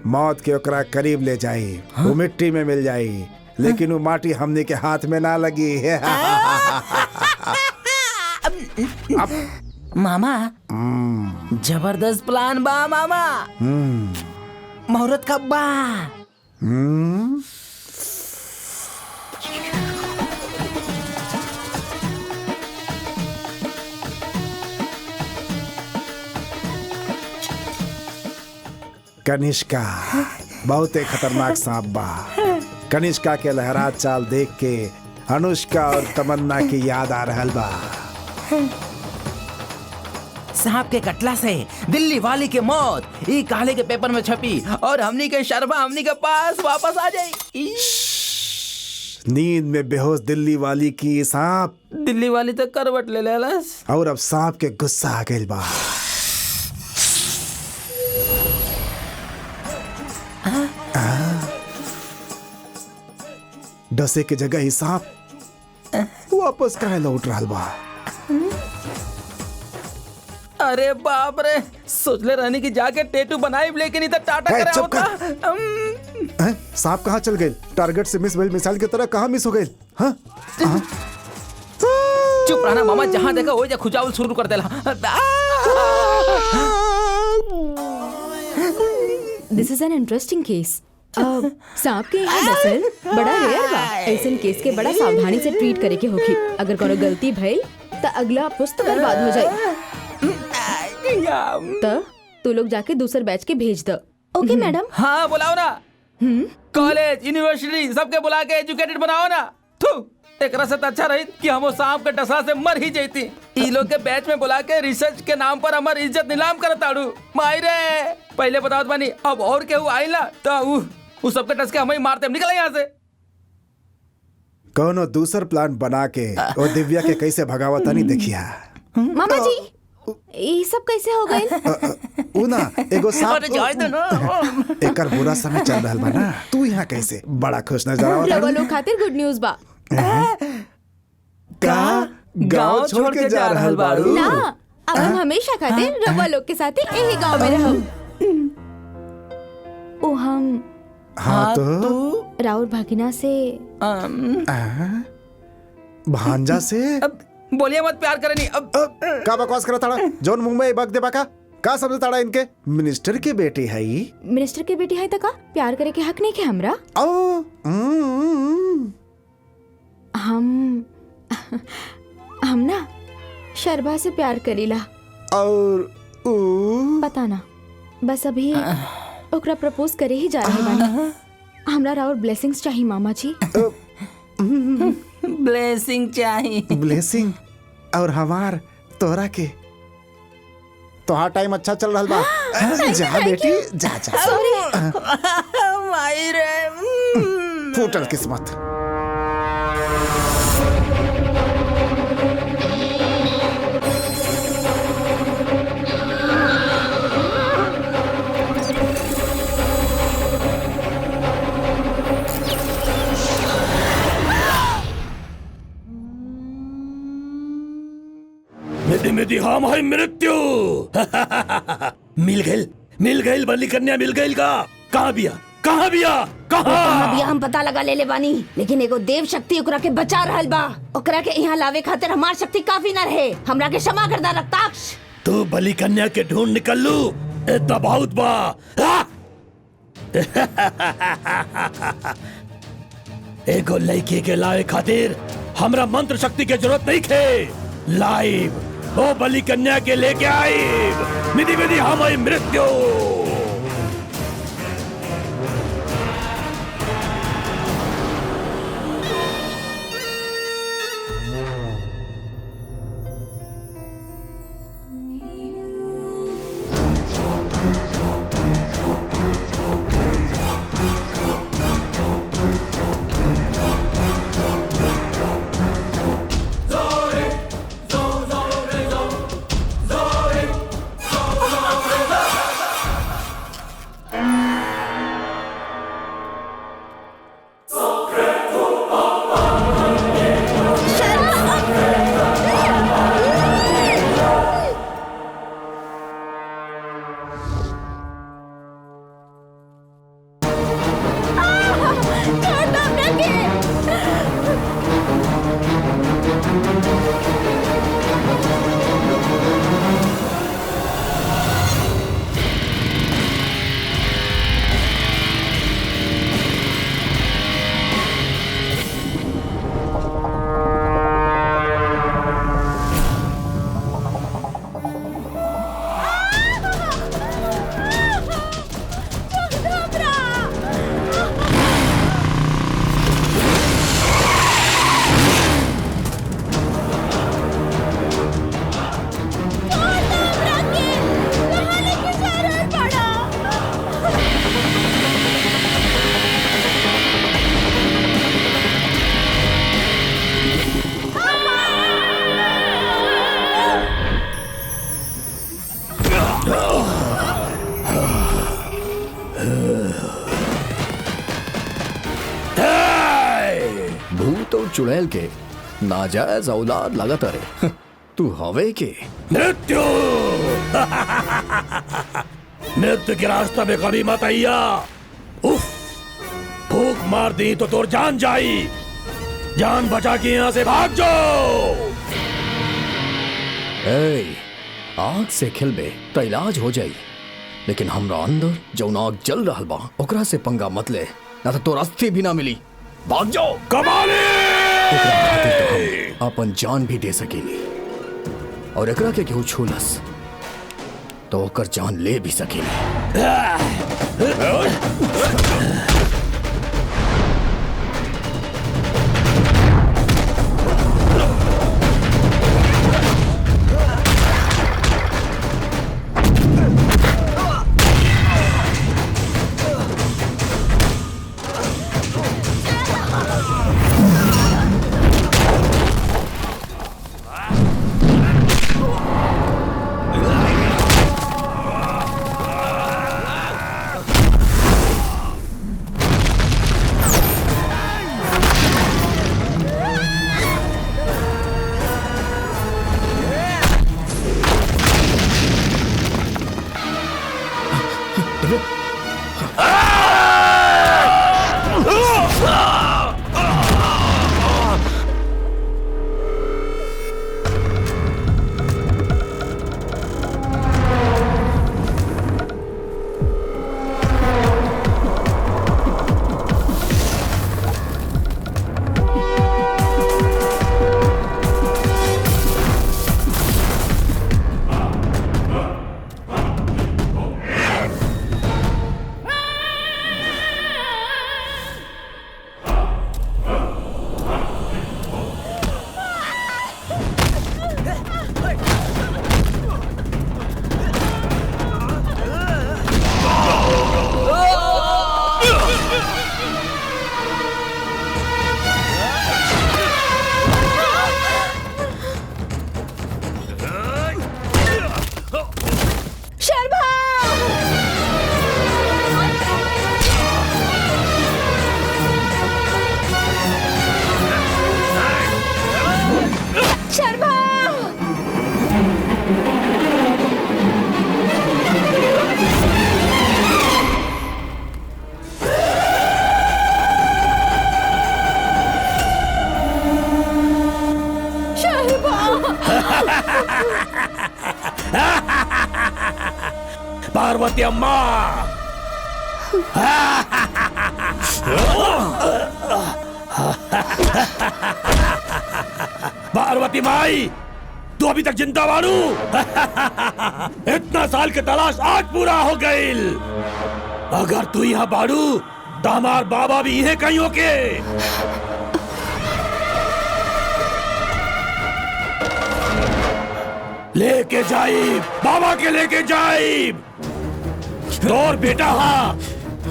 S4: मौत के ओकरा करीब ले जाई, वो मिट्टी में मिल जाई, लेकिन वो माटी हमने के हाथ में ना लगी।
S10: मामा जबरदस्त प्लान बा मामा। मुहूर्त कब बा?
S4: कनिष्का बहुत ही खतरनाक सांप बा। कनिष्का के लहरात चाल देख के अनुष्का और तमन्ना की याद आ रहल बा।
S10: सांप के कटला से दिल्ली वाली की मौत ई काले के पेपर में छपी और हमनी के शर्मा हमनी के पास वापस आ जाई।
S4: नींद में बेहोश दिल्ली वाली की सांप,
S10: दिल्ली वाली तो करवट ले लेलस
S4: और अब सांप के गुस्सा आ गइल बा। डसे के जगह ही सांप वापस काहे लौट रहल बा।
S10: अरे बाप रे, सोचले रहनी कि जाके टैटू बनाई, लेकिन इधर टाटा करे
S4: चुप
S10: होता।
S4: सांप कहाँ चल गए? टारगेट से मिस मिसाइल की तरह कहाँ मिस हो गए? हाँ?
S10: चुप रहना मामा, जहाँ देखा वही जा खुजावल शुरू कर देला।
S8: दिस इज एन इंटरेस्टिंग केस। सांप के यहाँ दसल बड़ा रेयर बा। ऐसन केस के बड़ा सावधानी से ट्रीट करे के होखी। अगर कोनो गलती भइल तो अगला पुस्त बर्बाद हो जाए। तो तू लोग जाके दूसर बैच के भेज दो। ओके मैडम?
S10: हाँ बुलाओ ना, कॉलेज यूनिवर्सिटी सबके बुला के एजुकेटेड बनाओ ना। एक रसत अच्छा रही कि हम सांप के डसा से मर ही जाती। ई लोग के बैच में बुला के रिसर्च के नाम पर हमारी इज्जत नीलाम करताड़ू। मायरे पहले बताओ बानी, अब और केहू आइला तो उ सबके टस के हमें मारते, हम निकले यहाँ से।
S4: कोनो दूसर प्लान बना के वो दिव्या के कैसे भगावता नहीं देखिया।
S8: मामा जी ये सब कैसे हो गए?
S4: उना एगो सांप एकर बुरा समय चल रहल बा ना, तू यहाँ कैसे? बड़ा खुश नजर आवत
S8: रवा लोग खातिर गुड न्यूज बा।
S4: का गांव छोड़ के जा रहल बाड़ू?
S8: ना, अब हम हमेशा खातिर रवा लोग के साथ यही गांव में रहब। ओ हम
S4: हाँ तो
S8: राउर भागिना से
S4: भांजा से
S10: बोलिए मत, प्यार करे नहीं। अब
S4: का बकवास करा ताड़ा? जौन मुंह में बग दे बाका का समझ ताड़ा? इनके मिनिस्टर की बेटी है ही।
S8: मिनिस्टर के बेटी है तका प्यार करे के हक नहीं के हमरा? हम ना शर्बा से प्यार करीला
S4: और
S8: पता ना, बस अभी ओकरा प्रपोज करे ही जा रहे बानी। हमरा राउर ब्लेसिंग्स चाहिए मामा जी।
S10: ब्लेसिंग चाहिए?
S4: ब्लेसिंग? और हमार तोहरा के तोहार टाइम अच्छा चल रहा बा। जा बेटी जा जा।
S10: मायरे
S4: फूटल किस्मत।
S1: मिधि हम है मृत्यु। मिल गई बलि कन्या मिल गई का। कहाँ बिया कहाँ बिया
S9: कहाँ बिया हम पता लगा ले बानी, लेकिन एगो देव शक्ति ओकरा के बचा रहल बा। ओकरा के यहाँ लावे खातिर हमार शक्ति काफी न रहे। हमरा के क्षमा कर दा रक्ताक्ष।
S1: तू बलि कन्या के ढूंढ निकल लू इतना बहुत बा। एगो लड़की के लावे खातिर हमरा मंत्र शक्ति के जरूरत नहीं थे। लाइव ओ बलि कन्या के लेके आई। मिधि मिधि हम आई मृत्यु।
S5: चुड़ैल के नाजायज औलाद लगत रे। तू हवे के
S1: मृत्यु। मृत्यु के रास्ता में कभी मत आइया। उफ, भूख मार दी तो तोर जान जाई। जान बचा के यहाँ से भाग जाओ।
S5: आग से खिलबे तो इलाज हो जाई, लेकिन हमरा अंदर जो आग जल रहा बा ओकरा से पंगा मत ले, ना तो तोर अस्थि भी ना मिली। भाग जाओ।
S1: कमाली
S5: तो अपन जान भी दे सकेली, और एकरा के केहू छूलस तो ओकर जान ले भी सकेली।
S1: पार्वती अम्मा, पार्वती माई, तू अभी तक जिंदा बाड़ू। इतना साल के तलाश आज पूरा हो गई। अगर तू यहाँ बाड़ू तो हमार बाबा भी यही कहीं होके। लेके जाइब, बाबा के लेके जाइब। तोर बेटा हा,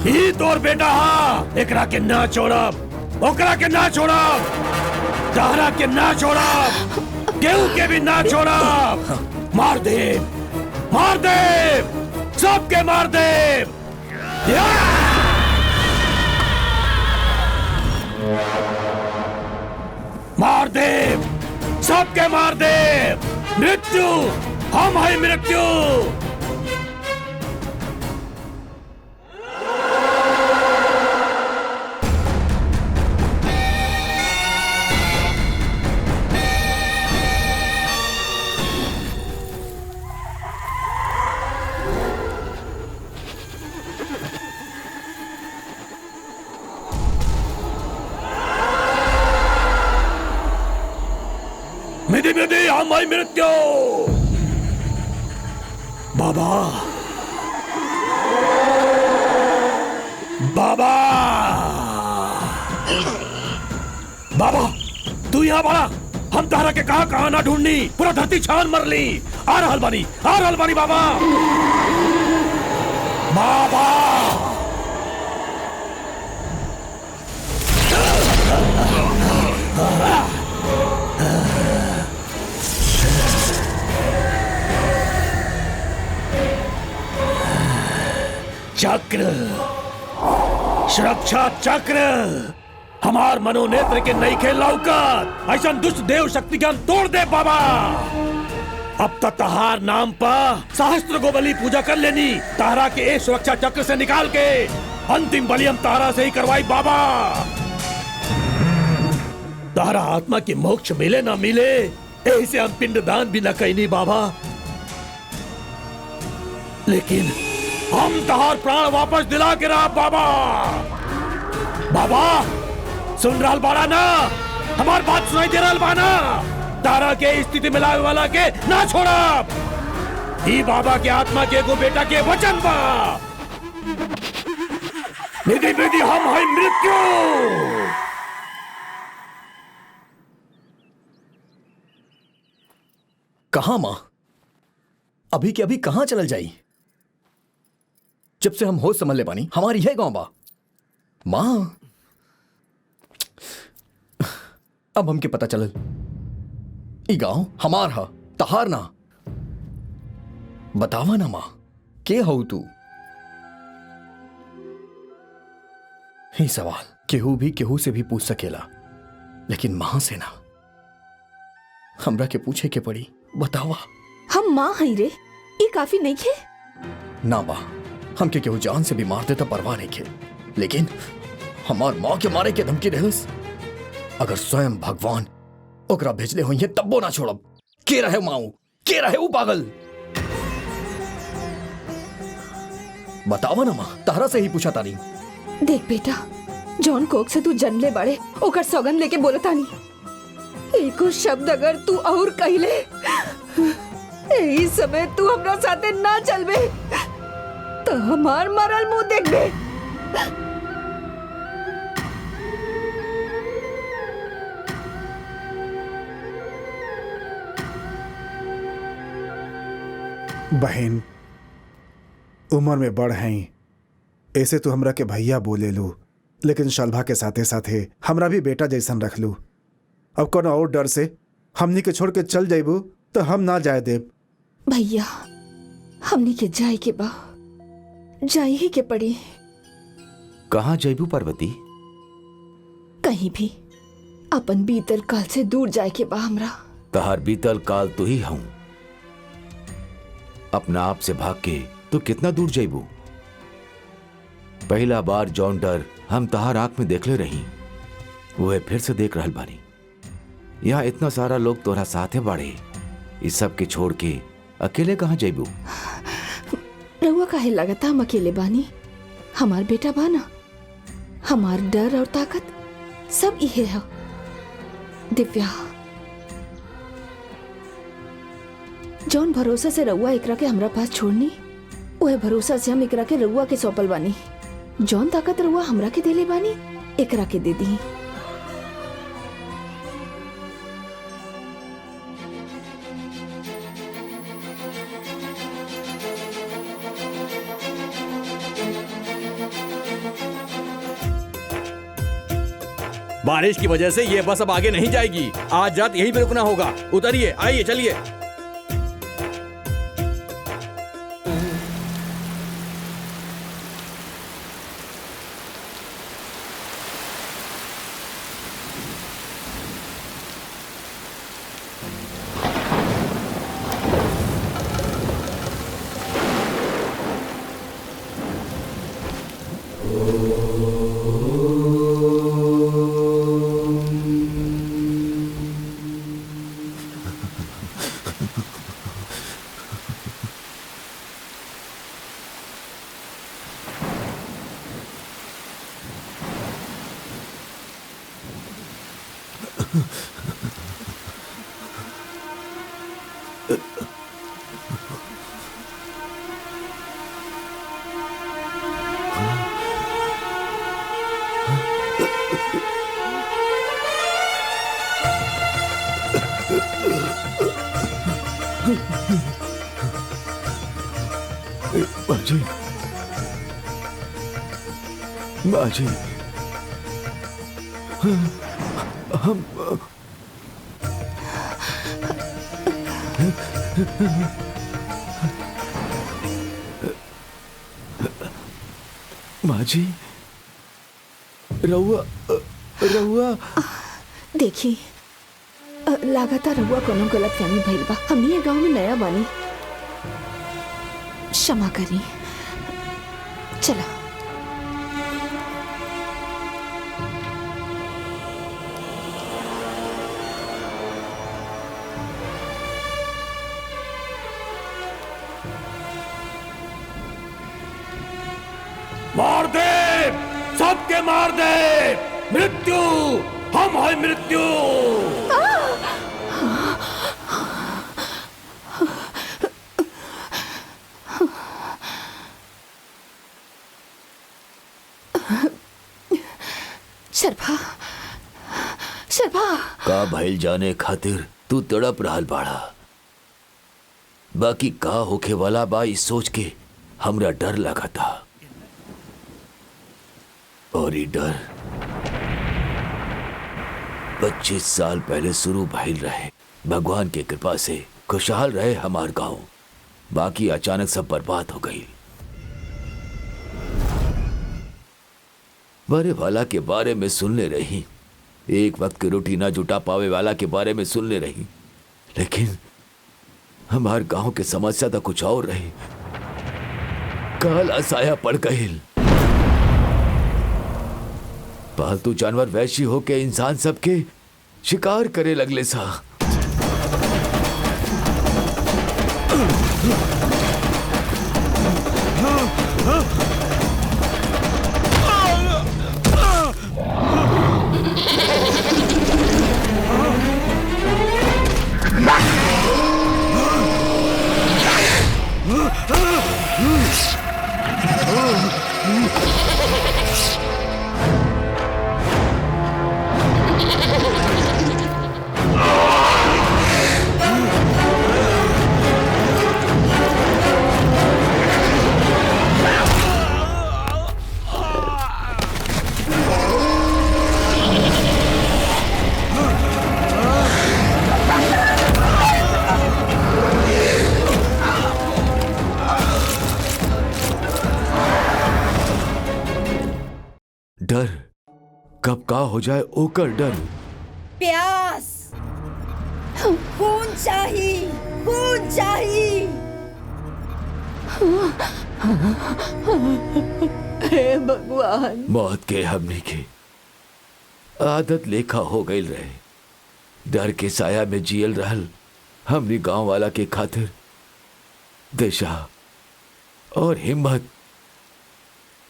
S1: ही तोर बेटा हा। एकरा के ना छोड़ब, ओकरा के ना छोड़ब, तारा के ना छोड़ब, केहू के भी ना छोड़ब। मार दे, मार दे, सबके मार दे। मार दे, सबके मार दे। मृत्यु, हम है मृत्यु। मिधि मिधि हम है मृत्यु। बाबा, बाबा, बाबा, तू यहाँ बड़ा। हम तारा के कहा कहा ना ढूंढनी, पूरा धरती छान मर ली। आ रहल बानी, आ रहल बानी बाबा। बाबा, चक्र, सुरक्षा चक्र हमार मनोनेत्र के नई खेल लौकत। ऐसा दुष्ट देव शक्ति के हम तोड़ दे बाबा। अब तक तहार नाम पर सहस्त्र गो बलि पूजा कर लेनी। तारा के एक सुरक्षा चक्र से निकाल के अंतिम बलि हम तारा से ही करवाई बाबा। तारा आत्मा की मोक्ष मिले ना मिले, ऐसे हम पिंडदान भी न कहनी बाबा। लेकिन हम तहार प्राण वापस दिला के रहा बाबा। बाबा, सुन रहा बाड़ा ना, हमार बात सुनाई दे रहा बाना। तारा के स्थिति में लावे वाला के ना छोड़ा। ही बाबा के आत्मा के एगो बेटा के वचन बा। विधि विधि हम है मृत्यु।
S5: कहा मां? अभी के अभी कहां चल जाई? जब से हम होश समझ ले पानी, हमारी है गांव बा। मां, अब हमके पता चलल ई गांव हमार हा, तहार ना। बतावा ना मां, के हो तू? ही सवाल केहू भी केहू से भी पूछ सकेला, लेकिन मां से ना। हमरा के पूछे के पड़ी। बतावा।
S9: हम माँ हई रे, ये काफी नहीं खे?
S5: ना बा, हमके केहू जान से भी मार देता परवाह नहीं खे, लेकिन हमार माँ के मारे के धमकी देहस। अगर स्वयं भगवान ओकरा भेजले हुई है तब्बो ना छोड़ब। के रहे माऊ, के रहे वो पागल? बतावा ना माँ, तारा से ही पूछा तानी।
S9: देख बेटा, जॉन कोक से तू जन्मले बड़े ओकर सौगन लेके बोलतानी। एको शब्द अगर तू और कहले, यही समय तू हमरा साथे ना चलबे तो हमार मरल मुंह देखबे।
S4: बहन, उम्र में बड़ हैं, ऐसे तो हमरा के भैया बोले लू, लेकिन शलभा के साथे साथे हमरा भी बेटा जैसन रख लू। अब कौन और डर से हमनी के छोड़ के चल जाइबू तो हम ना जाए देब।
S9: भैया, हमनी के जाए के बा, जाए ही के पड़ी।
S7: कहाँ जयबू पार्वती?
S9: कहीं भी अपन बीतल काल से दूर जाए के बा हमरा।
S7: तहार बीतल काल तो ही हूं। अपना आप से भाग के तो कितना दूर जयबू? पहला बार जौन डर हम तहार आंख में देखले रही, वह फिर से देख रहल बानी। यहाँ इतना सारा लोग तोरा साथे बाड़े, इस सब के छोड़ के अकेले कहाँ जाइबू?
S9: रउआ काहे लगता हम अकेले बानी? हमार बेटा बाना, हमार डर और ताकत सब इहे है। दिव्या, जौन भरोसा से रउआ एकरा के हमरा पास छोड़नी, वह भरोसा से हम एकरा के रउआ के सौंपल बानी। जौन ताकत रउआ हमरा के देले बानी, एकरा के दे दी।
S6: बारिश की वजह से ये बस अब आगे नहीं जाएगी। आज रात यहीं पे रुकना होगा। उतरिए, आइए, चलिए।
S7: बाजी, बाजी, हम बाजी, रउआ रउआ
S9: देखी, लगातार रउआ कोनो गलत फहमी भइल बा। हम ये गांव में नया बानी, क्षमा करी। चला।
S1: मार दे, सबके मार दे। मृत्यु, हम है मृत्यु।
S9: शर्फा, शर्फा,
S7: का भइल जाने खातिर तू तड़प रहल बाड़ा। बाकी का होखे वाला बा इस सोच के हमरा डर लगा था। और ये डर 25 साल पहले शुरू भइल रहे। भगवान के कृपा से खुशहाल रहे हमार गांव। बाकी अचानक सब बर्बाद हो गई। बड़े वाला के बारे में सुनने रही, एक वक्त की रोटी ना जुटा पावे वाला के बारे में सुनने रही, लेकिन हमार गांव के समस्या तो कुछ और रही। काला साया पड़ गई। पालतू जानवर वैशी होके इंसान सबके शिकार करे लगले सा। डर कब का हो जाए ओकर डर।
S12: प्यास, खून चाहिए, खून चाहिए। हे भगवान।
S7: मौत के हमने की आदत लेखा हो गई रहे। डर के साया में जियल रहल हमने गांव वाला के खातिर दिशा और हिम्मत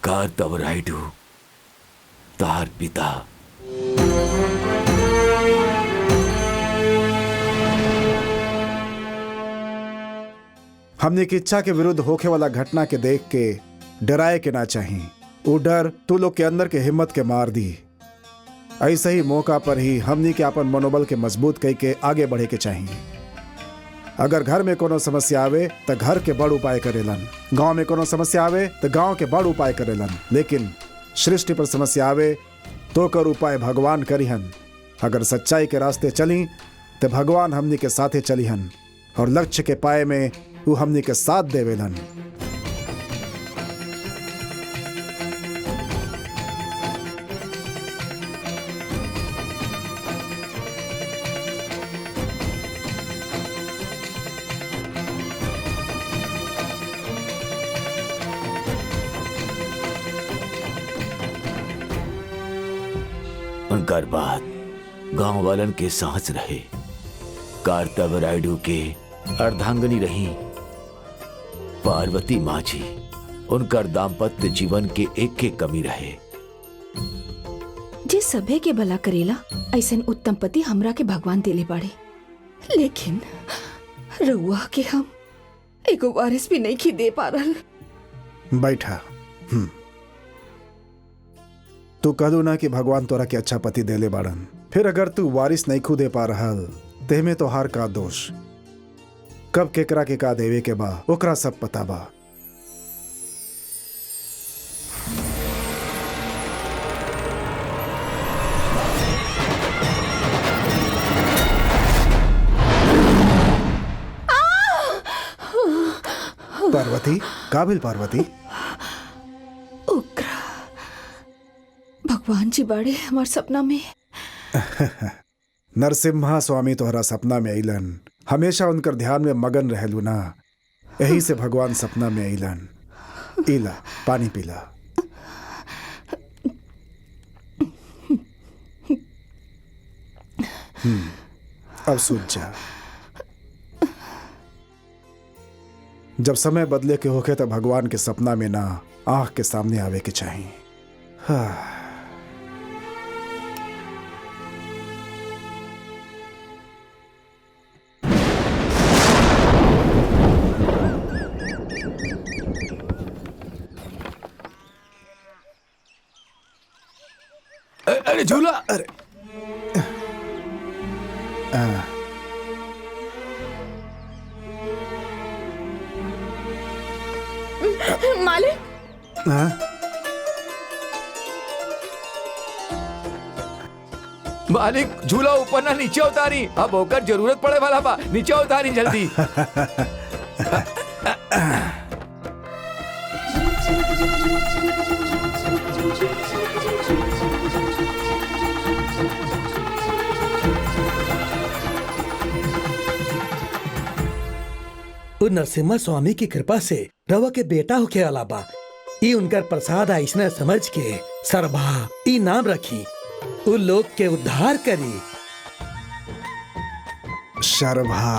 S7: कार्तव राइडू तार पिता।
S4: हमने की इच्छा के विरुद्ध होके वाला घटना के देख के डराए के ना चाहिए। वो डर तू लोग के अंदर के हिम्मत के मार दी। ऐसे ही मौका पर ही हमने के अपन मनोबल के मजबूत कई के आगे बढ़े के चाहिए। अगर घर में कोनो समस्या आवे तो घर के बड़ उपाय करेलन, गांव में कोनो समस्या आवे तो गांव के बड़ उपाय करेलन, लेकिन सृष्टि पर समस्या आवे तो कर उपाय भगवान करिहन। अगर सच्चाई के रास्ते चली तो भगवान हमनी के साथे चलिहन और लक्ष्य के पाए में वो हमनी के साथ देवेलन।
S7: उनकर बात गांव वालन के सांस रहे। कार्तव रायडू के अर्धांगनी रही पार्वती माझी। उनकर दाम्पत्य जीवन के एक कमी रहे।
S9: जे सभे के भला करेला ऐसन उत्तम पति हमरा के भगवान देले बाड़े, लेकिन रउआ के हम एगो वारिस भी नहीं दे पा रहल।
S4: बैठा। तू कहलू ना कि भगवान तोरा के अच्छा पति देले बाड़न, फिर अगर तू वारिस नहीं खुदे पा रहल ते में तोहार का दोष? कब केकरा के का देवे के बा ओकरा सब पता बा। पार्वती, काबिल पार्वती?
S9: उग्र भगवान जी बाड़े हमार सपना में।
S4: नरसिम्हा स्वामी तोहरा सपना में अइलन। हमेशा उनकर ध्यान में मगन रहलू ना, यही से भगवान सपना में अइलन। इला पानी पीला। अब सूझ जा। जब समय बदले के होके तो भगवान के सपना में ना आंख के सामने आवे के चाहिए। हाँ।
S7: अरे झूला।
S4: अरे
S9: मालिक।
S7: मालिक झूला ऊपर ना नीचे उतारी, अब होकर जरूरत पड़े वाला बा, नीचे उतारी जल्दी।
S1: नरसिम्हा स्वामी की कृपा से रवा के बेटा होके अलावा ई उनकर प्रसाद ऐसने समझ के सरभा ई नाम रखी, उन लोग के उद्धार करी।
S4: शरभा।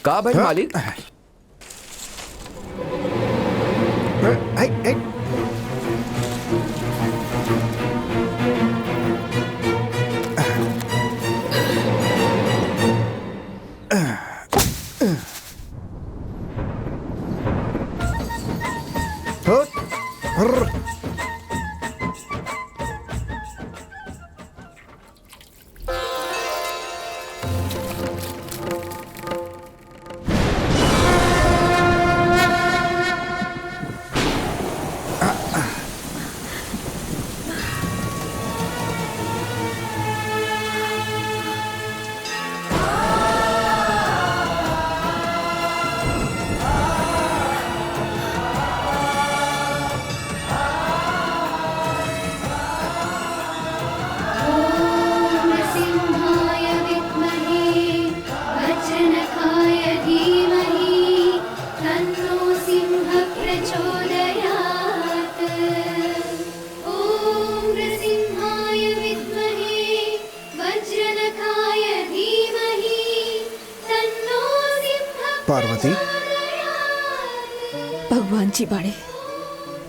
S7: का भाई मालिक?
S4: पार्वती,
S9: भगवान जी बाड़े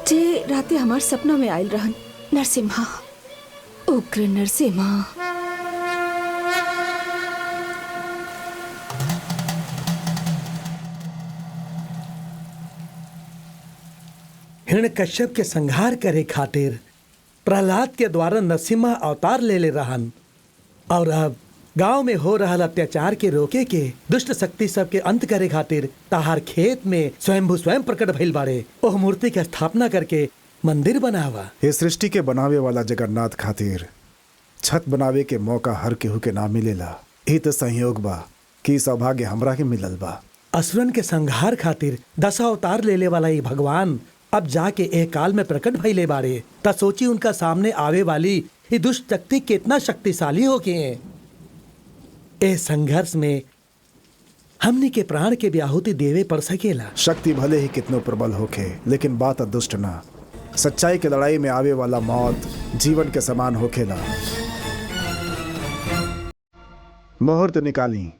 S9: जे राते हमार सपना में आयल रहन। नरसिम्हा, उग्र नरसिम्हा।
S1: हिरण्यकश्यप के संहार करे खातिर प्रहलाद के द्वारा नरसिम्हा अवतार ले ले रहन और अब गांव में हो रहा अत्याचार के रोके के दुष्ट शक्ति सब के अंत करे खातिर ताहार खेत में स्वयंभू स्वयं प्रकट भइल बाड़े। ओह मूर्ति के स्थापना करके मंदिर बनावा।
S4: ये सृष्टि के बनावे वाला जगन्नाथ खातिर छत बनावे के मौका हर केहू के ना मिलेला। ई तो संयोग बा कि सौभाग्य हमरा के मिलल बा।
S1: असुरन के संहार खातिर 10 अवतार ले ले वाला ये भगवान अब जाके एक काल में प्रकट भइले बाड़े। ता सोची उनका सामने आवे वाली ये दुष्ट शक्ति कितना शक्तिशाली हो के हैं। इस संघर्ष में हमने के प्राण के भी आहुति देवे पड़ सकेला।
S4: शक्ति भले ही कितनो प्रबल होखे, लेकिन बात दुष्ट ना। सच्चाई के लड़ाई में आवे वाला मौत जीवन के समान होखेला। मुहूर्त निकाली।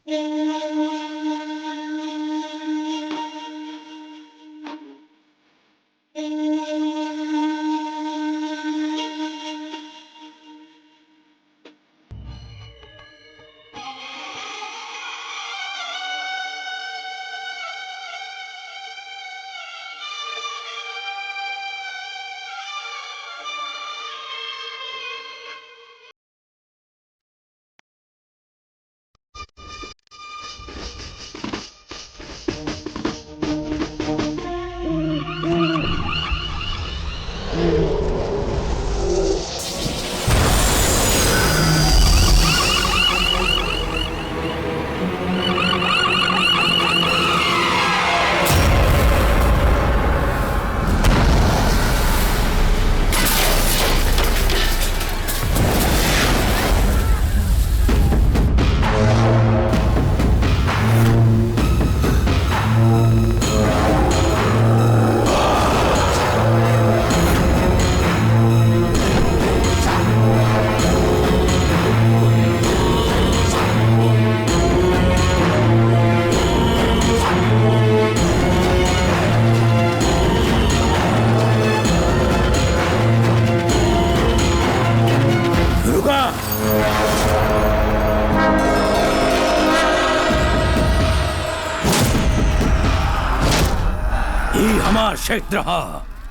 S2: क्षेत्र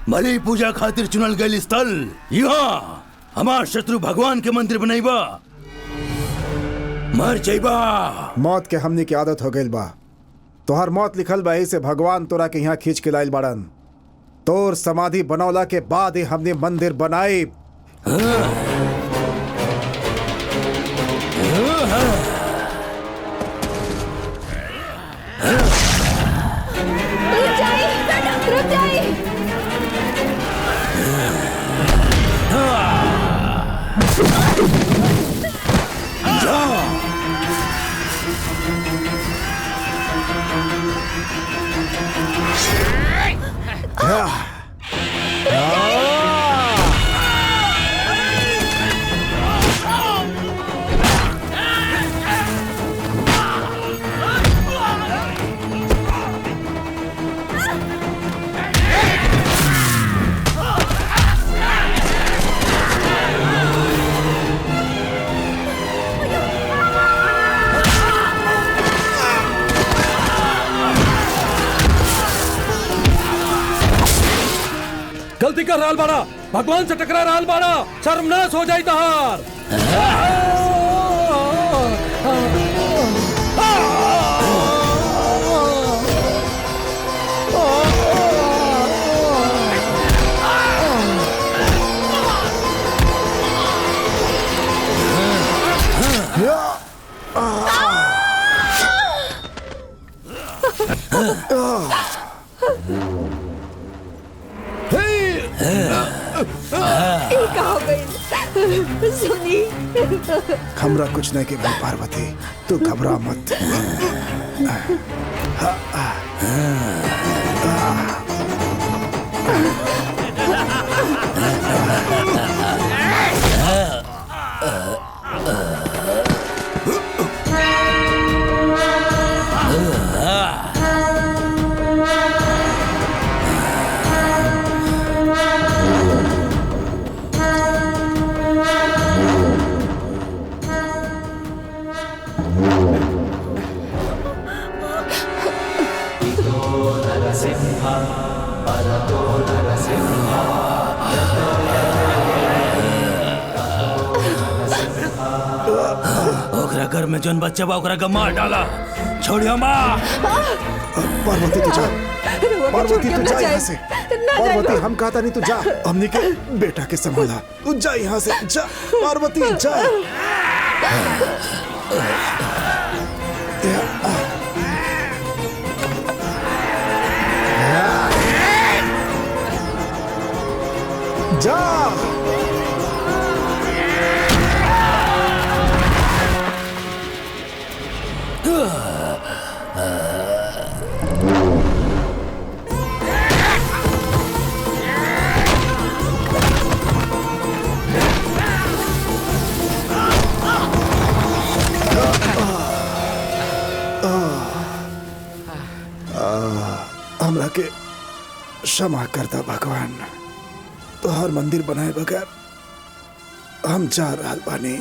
S2: बलि पूजा खातिर चुनल गई स्थल यहाँ हमार शत्रु भगवान के मंदिर बनैबा मर जइबा।
S4: मौत के हमनी की आदत हो गइल बा। तोहर मौत लिखल बा, से भगवान तोरा के यहाँ खींच के लाइल बाड़न। तोर समाधि बनौला के बाद ही हमने मंदिर बनाई।
S1: गलती कर रहा बाड़ा, भगवान से टकरा रहा बाड़ा, शर्मनाश हो जाई तहार।
S12: सुनी
S4: हमरा कुछ नहीं के भाई पार्वती, तू घबरा मत।
S3: परतो नरसिंहा
S2: ओकरा घर में जोन बच्चा बा ओकरा के मार डाला। छोड़ियो माँ।
S4: पार्वती तू जा, पार्वती तू जा यहाँ से। पार्वती हम कहता नहीं तू जा, हमने के बेटा के संभाला। तू जा यहाँ से, जा पार्वती जा। जा हमरा के क्षमा करता भगवान। तो हर मंदिर बनाए बगैर हम जा रहल बानी।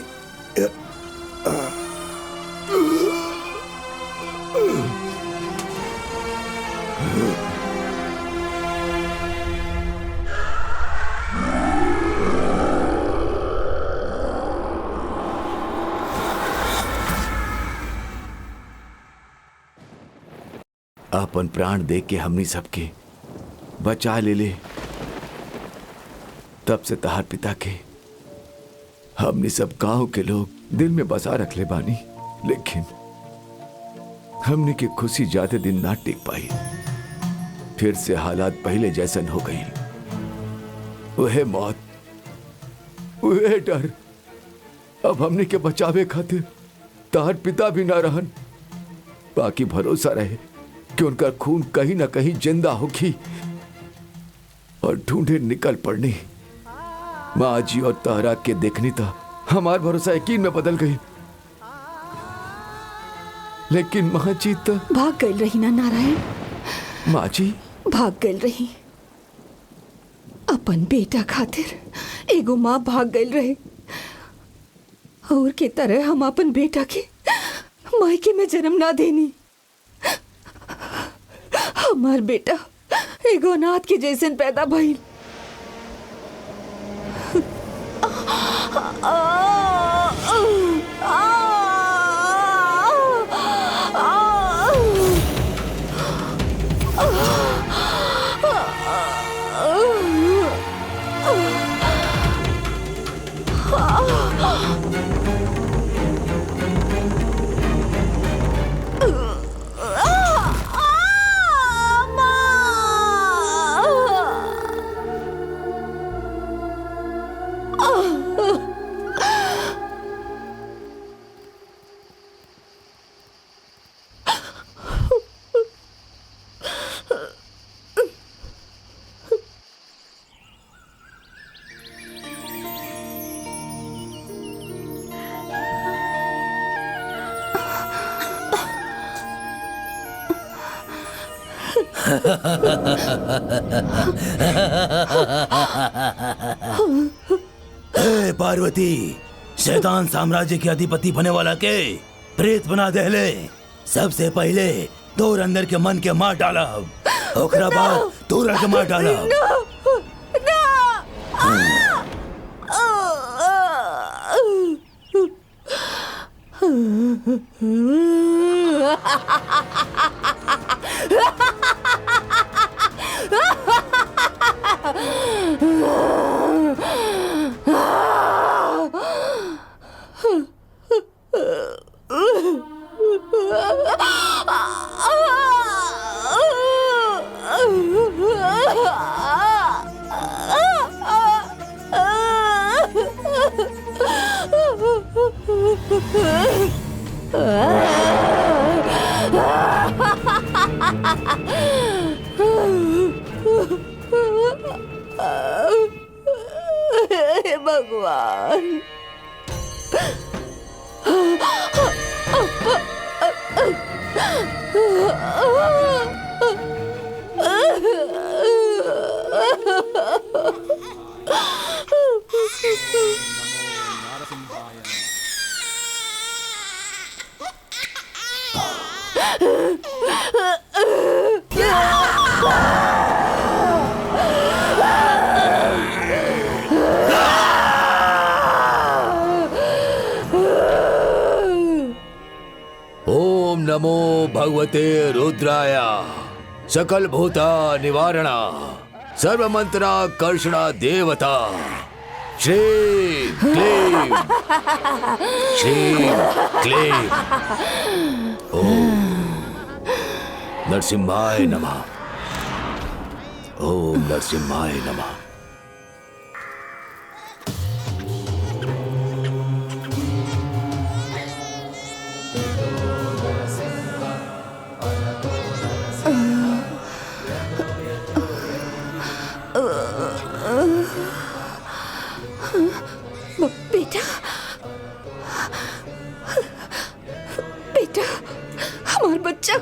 S7: अपन प्राण दे के हमनी सबके बचा ले ले। तब से तहार पिता के हमनी सब गांव के लोग दिल में बसा रख ले बानी, लेकिन हमनी की खुशी ज्यादा दिन ना टिक पाई। फिर से हालात पहले जैसन हो गई। वह मौत, वह डर। अब हमनी के बचावे खातिर तहार पिता भी ना रहन। बाकी भरोसा रहे कि उनका खून कहीं ना कहीं जिंदा होगी और ढूंढे निकल पड़नी। माँ जी और तारा के देखनी था, हमार भरोसा यकीन में बदल गई। लेकिन माँ जी तो
S9: भाग गई रही ना नारायण।
S7: माँ जी
S9: भाग गई रही अपन बेटा खातिर। एगो माँ भाग गई रहे और के तरह हम अपन बेटा के मायके में जन्म ना देनी। हमार बेटा एगो अनाथ के जैसन पैदा भइल।
S2: हे पार्वती, शैतान साम्राज्य के अधिपति बने वाला के प्रेत बना देले। सबसे पहले तोर अंदर के मन के मार डाला, ओकरा बाद तोरा के मार डाला।
S12: हे भगवान।
S7: नमो भगवते रुद्राय सकल भूता निवारणा सर्व मंत्रा कर्षणा देवता श्रीं क्लीं श्रीं क्लीं ओम नरसिम्हाय नमः। ओम नरसिम्हाय नमः।
S9: बेटा बेटा हमारा बच्चा।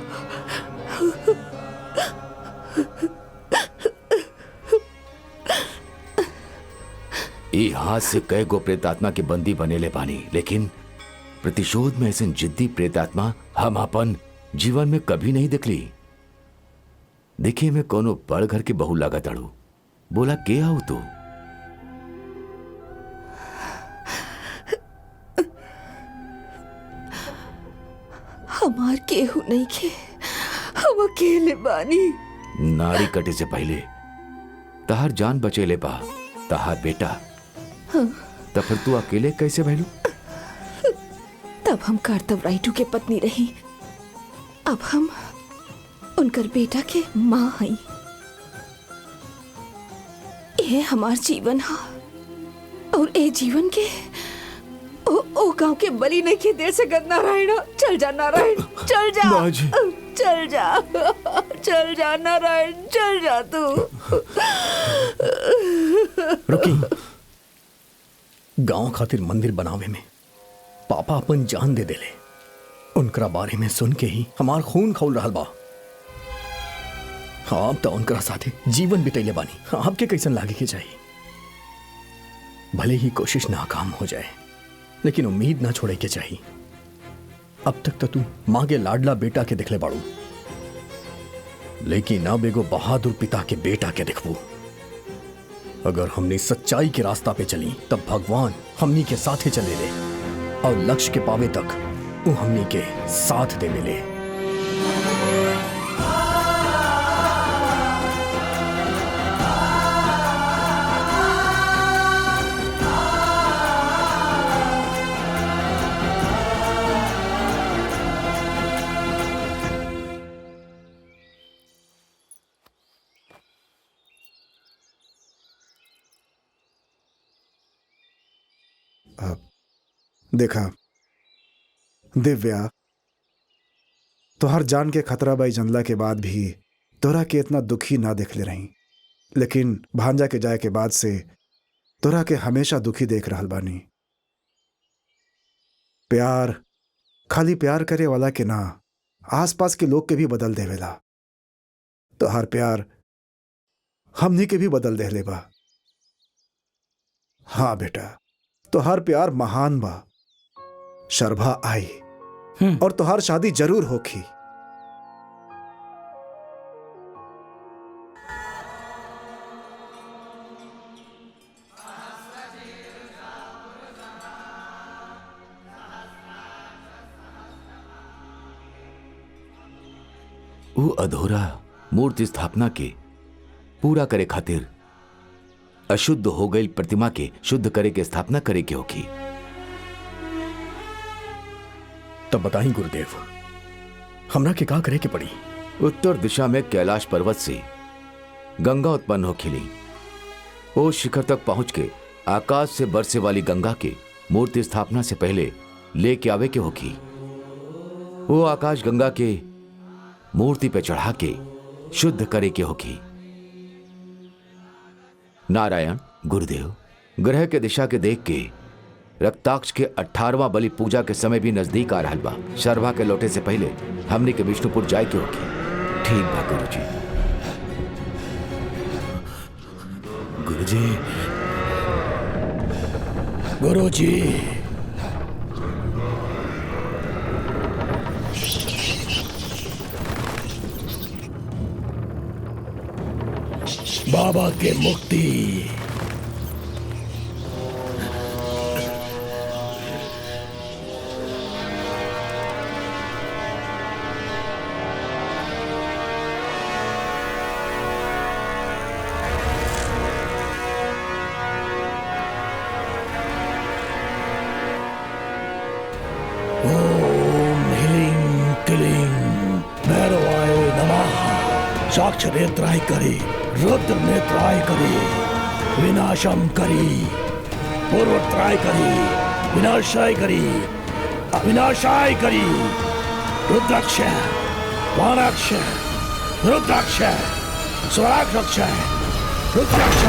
S7: ई हाथ से कई गो प्रेतात्मा के बंदी बनेले बानी, लेकिन प्रतिशोध में ऐसे जिद्दी प्रेतात्मा हम अपन जीवन में कभी नहीं देखली। देखिए मैं कोनो बड़ घर के बहू लगा तड़ू। बोला के आओ तू?
S9: हमार केहू नहीं के, हम अकेले बानी।
S7: नारी कटे से पहले तहार जान बचेले बा तहार बेटा।
S9: हाँ।
S7: तब फिर तू अकेले कैसे भैलू?
S9: तब हम कार्तव राइटू के पत्नी रही, अब हम उनकर बेटा के माँ हई। ये हमार जीवन हा और ए जीवन के ओ गांव के बलि नहीं के देर से गद नारायण। चल जा नारायण, चल जा, चल जा, चल जा नारायण, चल जा तू।
S5: रुकी। गांव खातिर मंदिर बनावे में पापा अपन जान दे देले। उनकरा बारे में सुन के ही हमार खून खौल रहा बा। आप तो उनकरा साथे जीवन बितैले बानी, आपके कैसन लागे के चाहिए। भले ही कोशिश नाकाम हो जाए, लेकिन उम्मीद ना छोड़े के चाहिए। अब तक तो तू माँ के लाडला बेटा के दिखले बाड़ू, लेकिन अब एगो बहादुर पिता के बेटा के दिखबू। अगर हमने सच्चाई के रास्ता पे चली तब भगवान हमनी के साथे चले ले और लक्ष्य के पावे तक वो हमनी के साथ दे मिले।
S4: देखा दिव्या, तोहर जान के खतरा बाई जनला के बाद भी तोरा के इतना दुखी ना देख ले रही, लेकिन भांजा के जाए के बाद से तोरा के हमेशा दुखी देख रहल बानी। प्यार खाली प्यार करे वाला के ना, आसपास के लोग के भी बदल देवेला। तोहर प्यार हमनी के भी बदल देले बा। हाँ बेटा, तोहार प्यार महान बा। शर्भा आई और तोहार शादी जरूर होखी।
S7: वो अधूरा मूर्ति स्थापना के पूरा करे खातिर अशुद्ध हो गई प्रतिमा के शुद्ध करे के स्थापना करे के होगी।
S5: तब बताई गुरुदेव, हमरा के का करे के पड़ी?
S7: उत्तर दिशा में कैलाश पर्वत से गंगा उत्पन्न हो खिली। वो शिखर तक पहुंच के आकाश से बरसे वाली गंगा के मूर्ति स्थापना से पहले लेके आवे के होगी। वो आकाश गंगा के मूर्ति पे चढ़ा के शुद्ध करे के होगी। नारायण गुरुदेव, ग्रह के दिशा के देख के रक्ताक्ष के 18वां बलि पूजा के समय भी नजदीक आ रहल बा। शर्भा के लौटे से पहले हमने के विष्णुपुर जाए के होगी। ठीक बा गुरुजी।
S1: गुरुजी, गुरुजी, बाबा के मुक्ति। साक्ष नेत्राय करी रुद्र नेत्राय करी विनाशम करी पूर्वत्राय करी विनाशाय करी अविनाशाय करी रुद्राक्ष वाणाक्ष रुद्राक्ष स्वराक्ष रुद्राक्ष।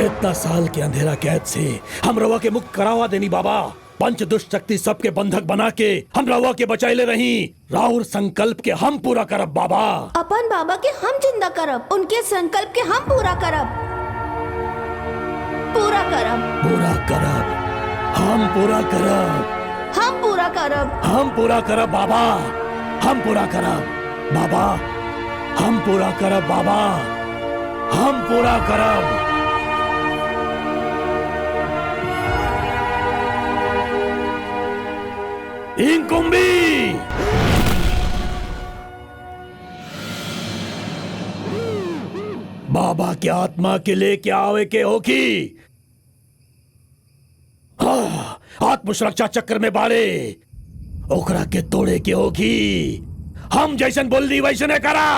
S1: इतना साल के अंधेरा कैद से हम रवा के मुक्त करावा देनी बाबा। पंच दुष्ट शक्ति सबके बंधक बना के हम रवा के बचाए ले रही। राहुल संकल्प के हम पूरा करब बाबा।
S9: अपन बाबा के हम जिंदा करब, उनके संकल्प के हम पूरा करब। पूरा करब,
S1: पूरा करब, हम पूरा करब,
S9: हम पूरा करब,
S1: हम पूरा करब बाबा। हम पूरा करब बाबा, हम पूरा करब बाबा, हम पूरा करब। इंकुम्बी बाबा की आत्मा के लेके आवे के होगी। आत्म सुरक्षा चक्र में बाड़े ओकरा के तोड़े के होगी। हम जैसन बोल दी वैसने करा।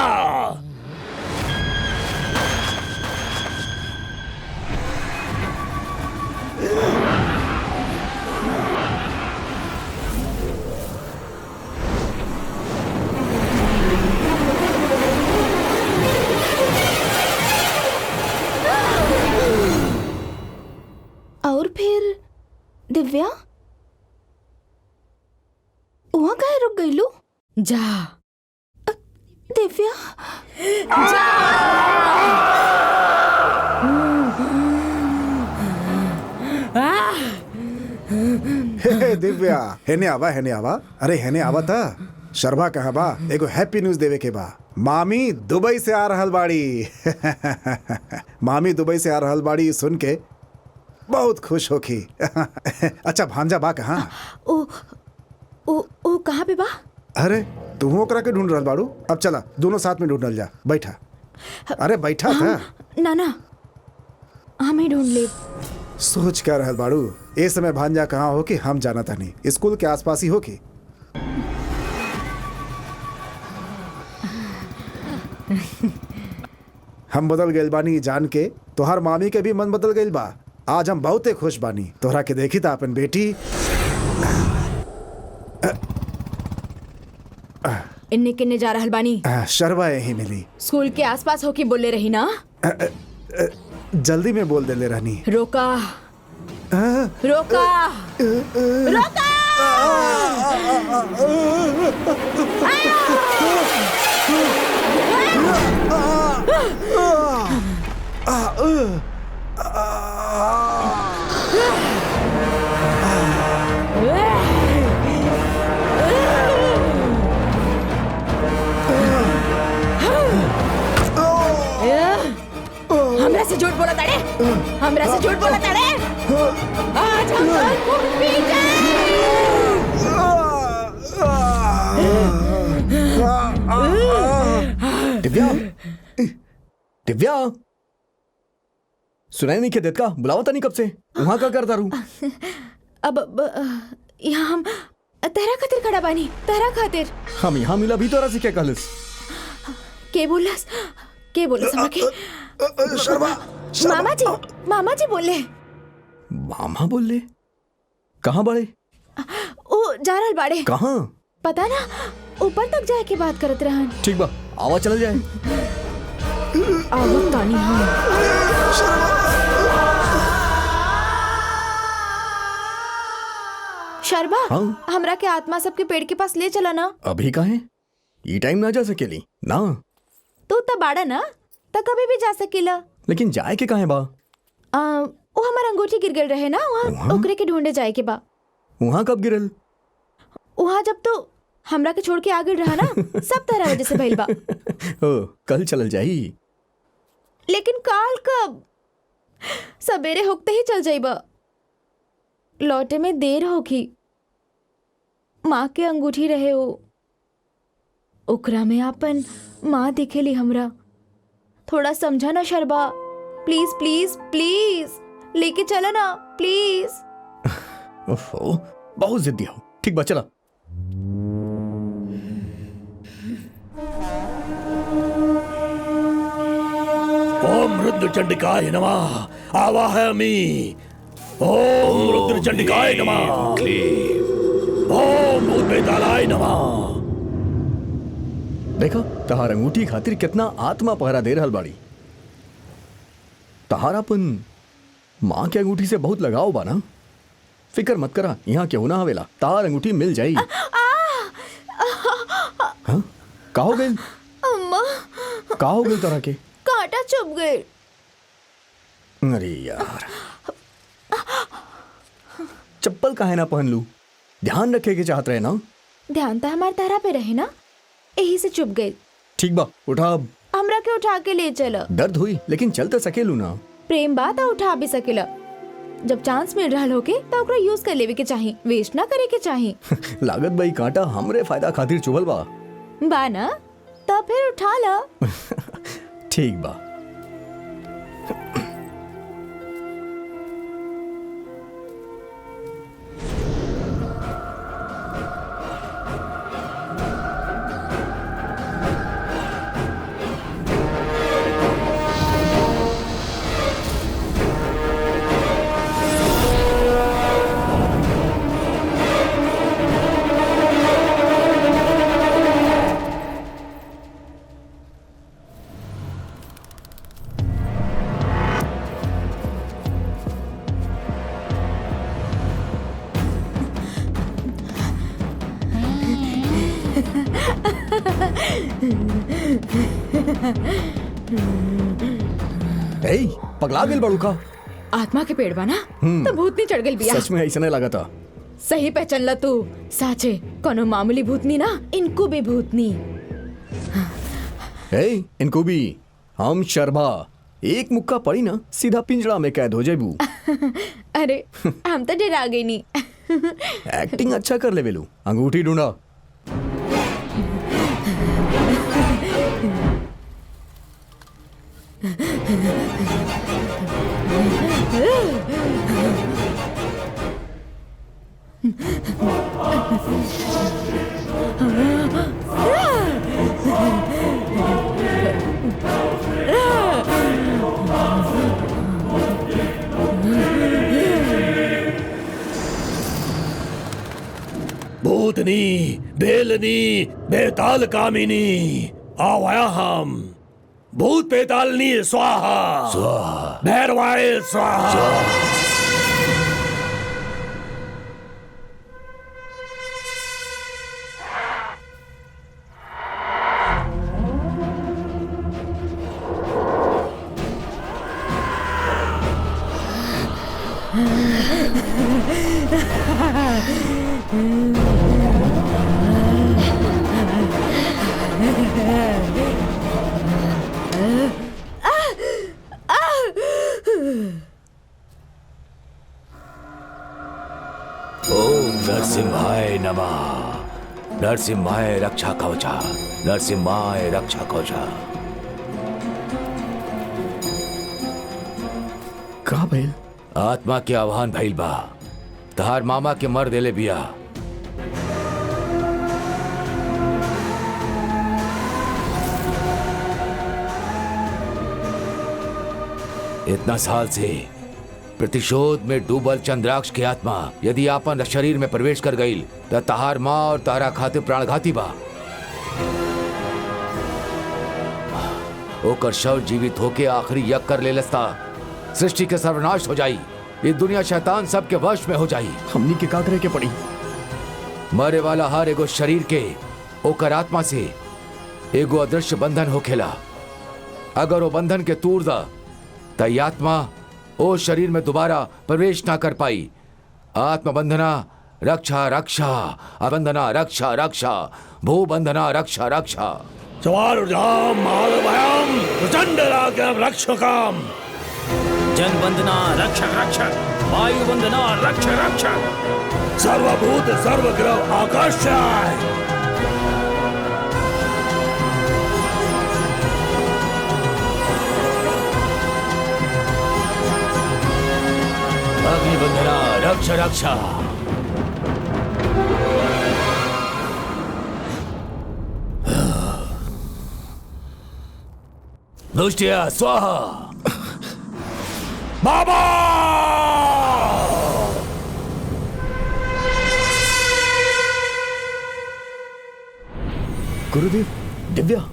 S9: और फिर दिव्या वहां काहे रुक गई लू?
S8: जा
S9: दिव्या
S4: हे दिव्या हेने आवा अरे हेने आवा था। शर्मा कहाँ बा? एगो हैप्पी न्यूज देवे के बा। मामी दुबई से आ रहल बाड़ी। मामी दुबई से आ रहल बाड़ी सुन के बहुत खुश होखी। अच्छा भांजा बा कहाँ?
S8: ओ कहाँ पे बा?
S4: अरे तू ओकरा के ढूंढ रहल बाड़ू? अब चला दोनों साथ में ढूंढल जा। बैठा, अरे बैठा था।
S8: ना हम ही ढूंढ ले।
S4: सोच क्या रहल बाड़ू? ए समय भांजा कहाँ हो कि हम जाना था नहीं। स्कूल के आसपास ही हो कि? हम बदल गइल बानी जान के, तोहर मामी के भी मन बदल गइल बा। आज हम बहुते खुश बानी तोहरा के देखी था अपन बेटी।
S8: इन्ने किन्ने जा रहल बानी?
S4: शर्मा यही मिली।
S8: स्कूल के आसपास हो के बोले रही ना?
S4: जल्दी में बोल देले रहनी।
S8: रोका रोका रोका। हमरा से झूठ बोला ताड़े, हमरा से झूठ बोला ताड़े। आज हम तुमको पीटे।
S5: दिव्या दिव्या सुनाई नहीं के देत का? बुलावा था नहीं कब से? वहां का करता रू?
S8: अब यहाँ हम तेरा खातिर खड़ा बानी, तेरा खातिर।
S5: हम यहाँ मिला भी तोरा से क्या कहलस?
S8: के बोलस हमरा के? मामा जी बोले।
S5: मामा बोले? कहाँ बड़े?
S8: ओ जा रहल बाड़े।
S5: कहाँ?
S8: पता ना, ऊपर तक जाए के बात करत रहन।
S5: ठीक बा, आवा चल जाए।
S8: आवत तानी हम। शर्मा,
S5: हाँ?
S8: हमरा के आत्मा सबके पेड़ के पास ले चला ना।
S5: अभी काहे? ये टाइम ना जा सकेली ना।
S8: तू तब बाड़ा ना, तब कभी भी जा सकेला।
S5: लेकिन जाए के काहे बा?
S8: वो हमारा अंगूठी गिर गल रहे ना, वहाँ ओकरे के ढूंढे जाए के बा।
S5: वहाँ कब गिरल?
S8: वहाँ जब तो हमरा के छोड़ के आ गइल रहा ना, सब तरह वजह से भइल बा।
S5: ओ, कल चलल जाई।
S8: लेकिन काल कब? सवेरे होते ही चल जाइबा, लौटे में देर होगी। माँ के अंगूठी रहे हो, ओकरा में अपन माँ दिखेली हमरा। थोड़ा समझा ना शर्बा, प्लीज प्लीज प्लीज लेके चलो ना प्लीज।
S5: ओहो, बहुत जिद्दी हो। ठीक बा चला,
S1: ओम रुद्र चंडिकाय नमः। आवाहयामि। ओम रुद्र चंडिकाय नमः। ओम भूत बेतालाय नमः।
S5: देखा तहार अंगूठी खातिर कितना आत्मा पहरा दे रहल बाड़ी। तहार अपन माँ के अंगूठी से बहुत लगाव बा ना। फिकर मत करा, यहाँ क्यों ना हवेला, तार अंगूठी मिल जाई। हाँ? का हो गई?
S8: अम्मा
S5: का हो गई तरह के?
S8: कांटा चुभ गए।
S5: अरे यार, चप्पल काहे ना पहन लू? ध्यान रखे के चाहत रहे ना।
S8: ध्यान तो हमारे तारा पे रहे ना, यही से चुभ गए।
S5: ठीक बा, उठा अब।
S8: हमरा के उठा के ले चला।
S5: दर्द हुई लेकिन चल तो सकेलू ना।
S8: प्रेम बात उठा भी सकेला। जब चांस मिल रहा होके तो ओकरा यूज कर लेवे के चाही, वेस्ट ना करे के चाही।
S5: लागत भाई कांटा हमरे फायदा खातिर चुभल बा।
S8: बा ना, तो फिर उठा ला।
S5: ठीक बा। पगला गेल बड़ू का?
S8: आत्मा के पेड़ बना तो भूतनी चढ़ गई बिया।
S5: सच में ऐसा नहीं लगा था।
S8: सही पहचान ला तू। साचे कोनो मामूली भूतनी ना, इनको भी भूतनी।
S5: इनको भी हम शर्मा एक मुक्का पड़ी ना सीधा पिंजड़ा में कैद हो जाबू।
S8: अरे हम तो डरा गई नी।
S5: एक्टिंग अच्छा कर ले बेलू। अंगूठी ढूंढा।
S1: भूतनी बेलनी बेताल कामिनी आवाया हम। भूत बेतालनी स्वाहा स्वाहा, भैरवाय स्वाहा।
S7: नरसिम्हाय नमः। नरसिम्हाय रक्षा कवचा। नरसिम्हाय रक्षा कवचा।
S5: का भइल?
S7: आत्मा के आह्वान भइल बा। तहार मामा के मर देले बिया। इतना साल से प्रतिशोध में डूबल चंद्राक्ष की आत्मा यदि आपन शरीर में प्रवेश कर गई तो तहार माँ और तारा खातिर प्राणघाती बा। ओकर शव जीवित होके आखिरी यज्ञ कर ले लस्ता सृष्टि के सर्वनाश हो जाई। ये दुनिया शैतान सबके वश में हो जाई।
S5: हमनी के का करे के पड़ी?
S7: मरे वाला हर एगो शरीर के ओकर आत्मा से एगो अदृश्य बंधन होखेला। अगर वो बंधन के तूर दा त ई आत्मा ओ शरीर में दोबारा प्रवेश ना कर पाई। आत्मबंधना रक्षा रक्षा, अबंधना रक्षा रक्षा, भूबंधना रक्षा रक्षा।
S1: स्वारुजाम मालवयम प्रचंड रागम रक्षकाम।
S2: जनबंधना रक्षक रक्षक, वायुबंधना रक्षक रक्षक,
S1: सर्वभूत सर्वग्रह आकाशाय।
S7: अग्निबंधना रक्ष रक्षा। दुष्टिया स्वाहा।
S1: बाबा
S5: गुरुदेव, दिव्या।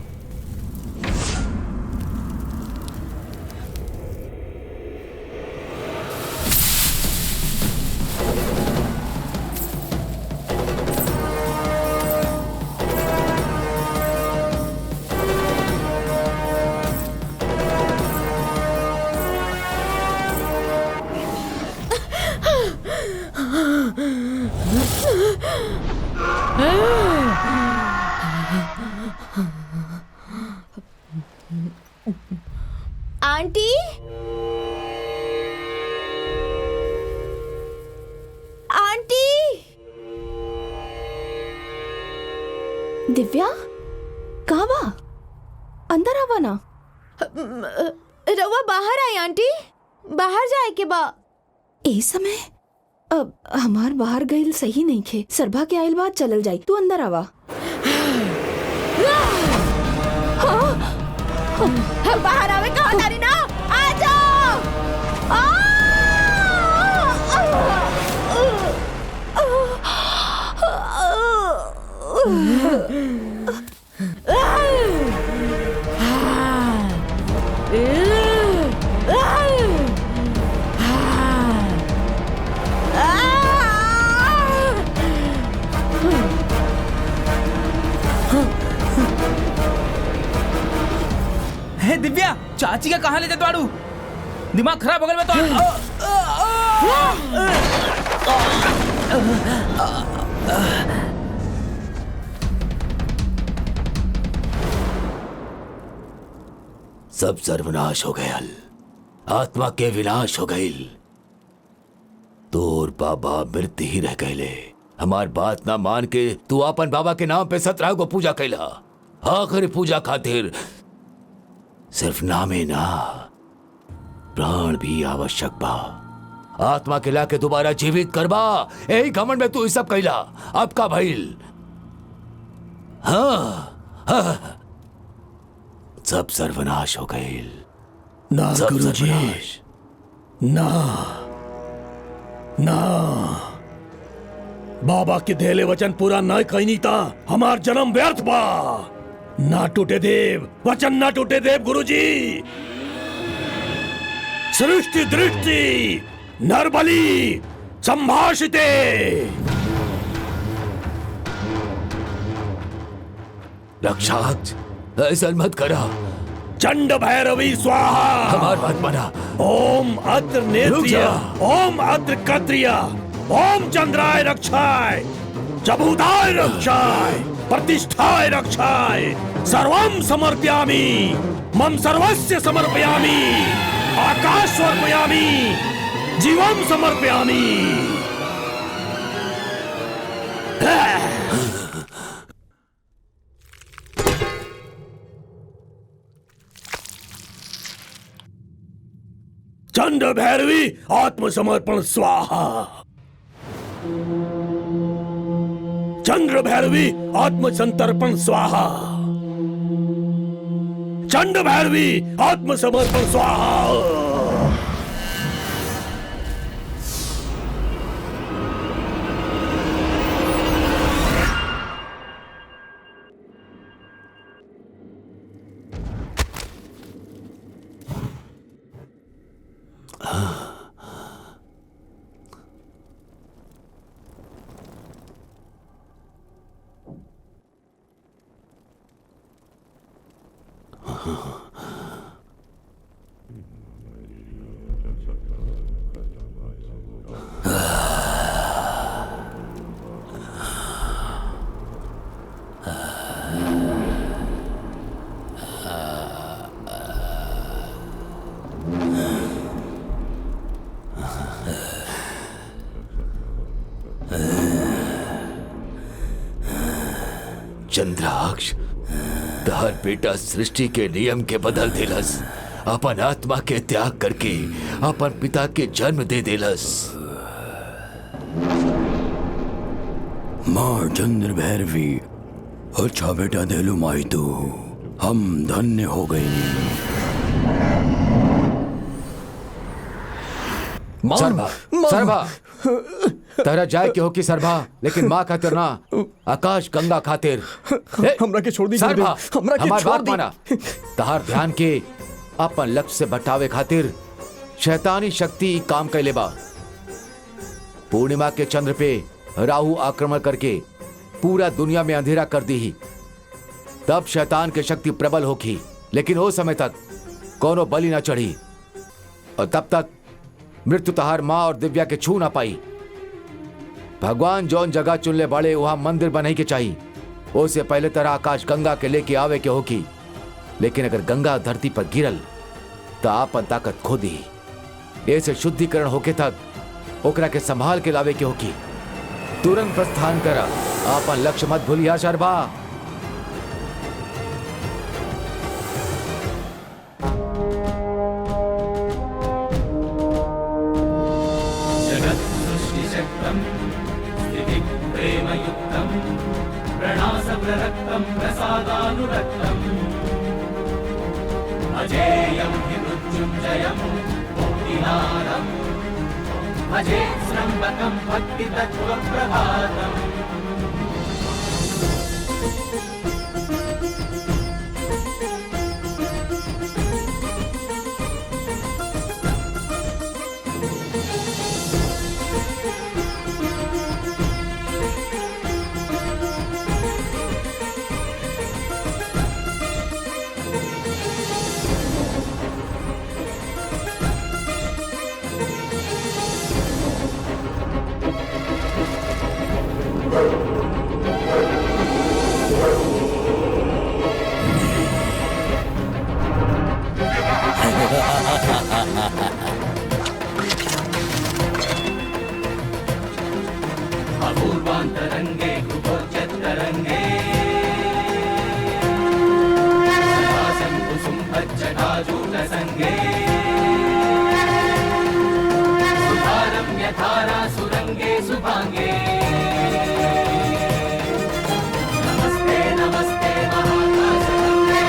S8: Aunty, aunty.
S9: दिव्या, कहाँ बा? अंदर आवा ना।
S8: रवा बाहर आई आंटी, बाहर जाए के बा।
S9: ए समय अब हमार बाहर गईल सही नहीं खे। सरभा के आइल बाद चलल जाई, तू अंदर आवा।
S8: बाहर आवे कहाँ तारी ना, आ जाओ।
S10: हे दिव्या, चाची का कहाँ ले जाते बाड़ू? दिमाग खराब हो गया मैं तो।
S7: सब सर्वनाश हो गया, आत्मा के विनाश हो गई। तोर बाबा मृत्यु ही रह गए। हमार बात ना मान के तू अपन बाबा के नाम पे 17 को पूजा कैला। आखिरी पूजा खातिर सिर्फ नामे ना, प्राण भी आवश्यक बा। आत्मा के ला के दोबारा जीवित करबा, यही घमंड में तू सब कैला। अब का भइल? हाँ, सब सर्वनाश हो गए।
S1: ना गुरुजी, ना ना, बाबा के देले वचन पूरा न कहीं था, हमार जन्म व्यर्थ बा। ना टूटे देव वचन, ना टूटे देव गुरुजी। सृष्टि दृष्टि नरबली संभाषिते।
S7: रक्षाक्ष, ऐसा मत करा।
S1: चंड भैरवी स्वाहा।
S7: हमार बात माना।
S1: ओम अत्र नेत्रिय, ओम अत्र कत्रिय, ओम चंद्राय रक्षाय, जबूदाय रक्षाय, प्रतिष्ठाय रक्षाय, सर्वं समर्पयामि, मम सर्वस्य समर्पयामि, आकाश समर्पयामि, जीवं समर्पयामि। चंड भैरवी आत्मसमर्पण स्वाहा। चंद्र भैरवी आत्मसंतर्पण स्वाहा। चंड भैरवी आत्मसमर्पण स्वाहा।
S7: चंद्राक्ष, तहर बेटा सृष्टि के नियम के बदल दिलस। अपन आत्मा के त्याग करके अपन पिता के जन्म दे दिलस।
S2: माँ चंद्र भैरवी, अच्छा बेटा देलू माई तू, हम धन्य हो गई।
S5: माँ,
S7: सरभा,
S5: माँ।
S7: सरभा, तेरा जाय के हो कि सरभा, लेकिन माँ खातिर ना, आकाश गंगा खातिर।
S5: हमरा के छोड़ दी
S7: सरभा,
S5: गुरुदेव, हमरा के
S7: हमार
S5: छोड़
S7: बात
S5: दी।
S7: माना। तहार ध्यान के अपन लक्ष्य से भटकावे खातिर शैतानी शक्ति काम कैले बा। पूर्णिमा के चंद्र पे राहु आक्रमण करके पूरा दुनिया में अंधेरा कर दी ही। तब शैतान की शक्ति प्रबल होगी, लेकिन वो समय तक कोनो बलि ना चढ़ी, और तब तक मृत्यु तहार माँ और दिव्या के छू ना पाई। भगवान जौन जगह चुनले बड़े वहां मंदिर बनाई के चाहिए। उससे पहले तरह आकाश गंगा के लेके आवे के होगी, लेकिन अगर गंगा धरती पर गिरल तो आपन ताकत खो दी। ऐसे शुद्धिकरण होके तक ओकरा के संभाल के लावे के होगी। तुरंत प्रस्थान करा, आपन लक्ष्य मत भूलिया शर्मा।
S3: जगत् सृष्टिशक्तं स्थितिः प्रेमयुक्तं प्रणासप्ररक्तं प्रसादानुरक्तम् अजेयं हि मृत्युञ्जयं मुक्तिनादम् अजेत्स्रम्बकं भक्तितत्त्वप्रभातम् अपूर्वान्तरङ्गे कुपोच्चतरङ्गे सदाशङ्कुसुम्भज्जटाजूटसङ्गे सुधारं यथारा सुरङ्गे सुभाङ्गे नमस्ते नमस्ते महाकाशगङ्गे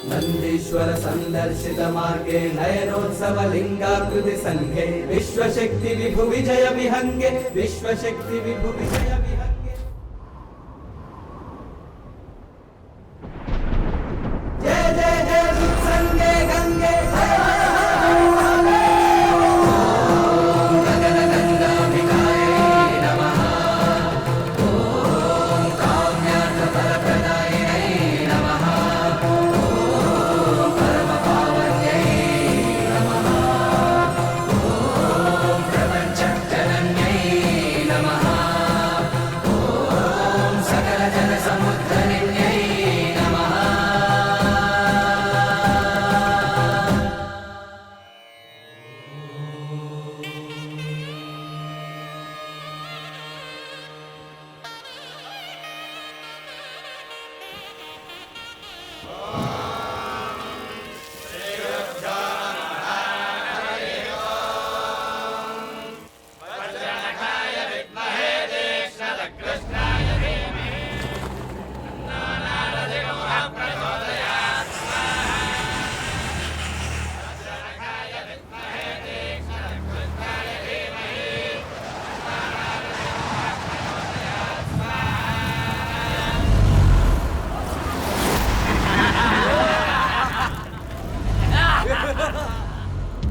S3: नन्दीश्वर संदर्शित मार्गे नयनोत्सव लिंगाकृति संघे विश्वशक्ति विभु विजय विहंगे विश्वशक्ति विभु विजय विहंगे जय जय जय संगे गंगे हर हर हर महादेव ओम गगन गंगाभिकायै नमः ओम काम्यार्थ फलप्रदायिनै नमः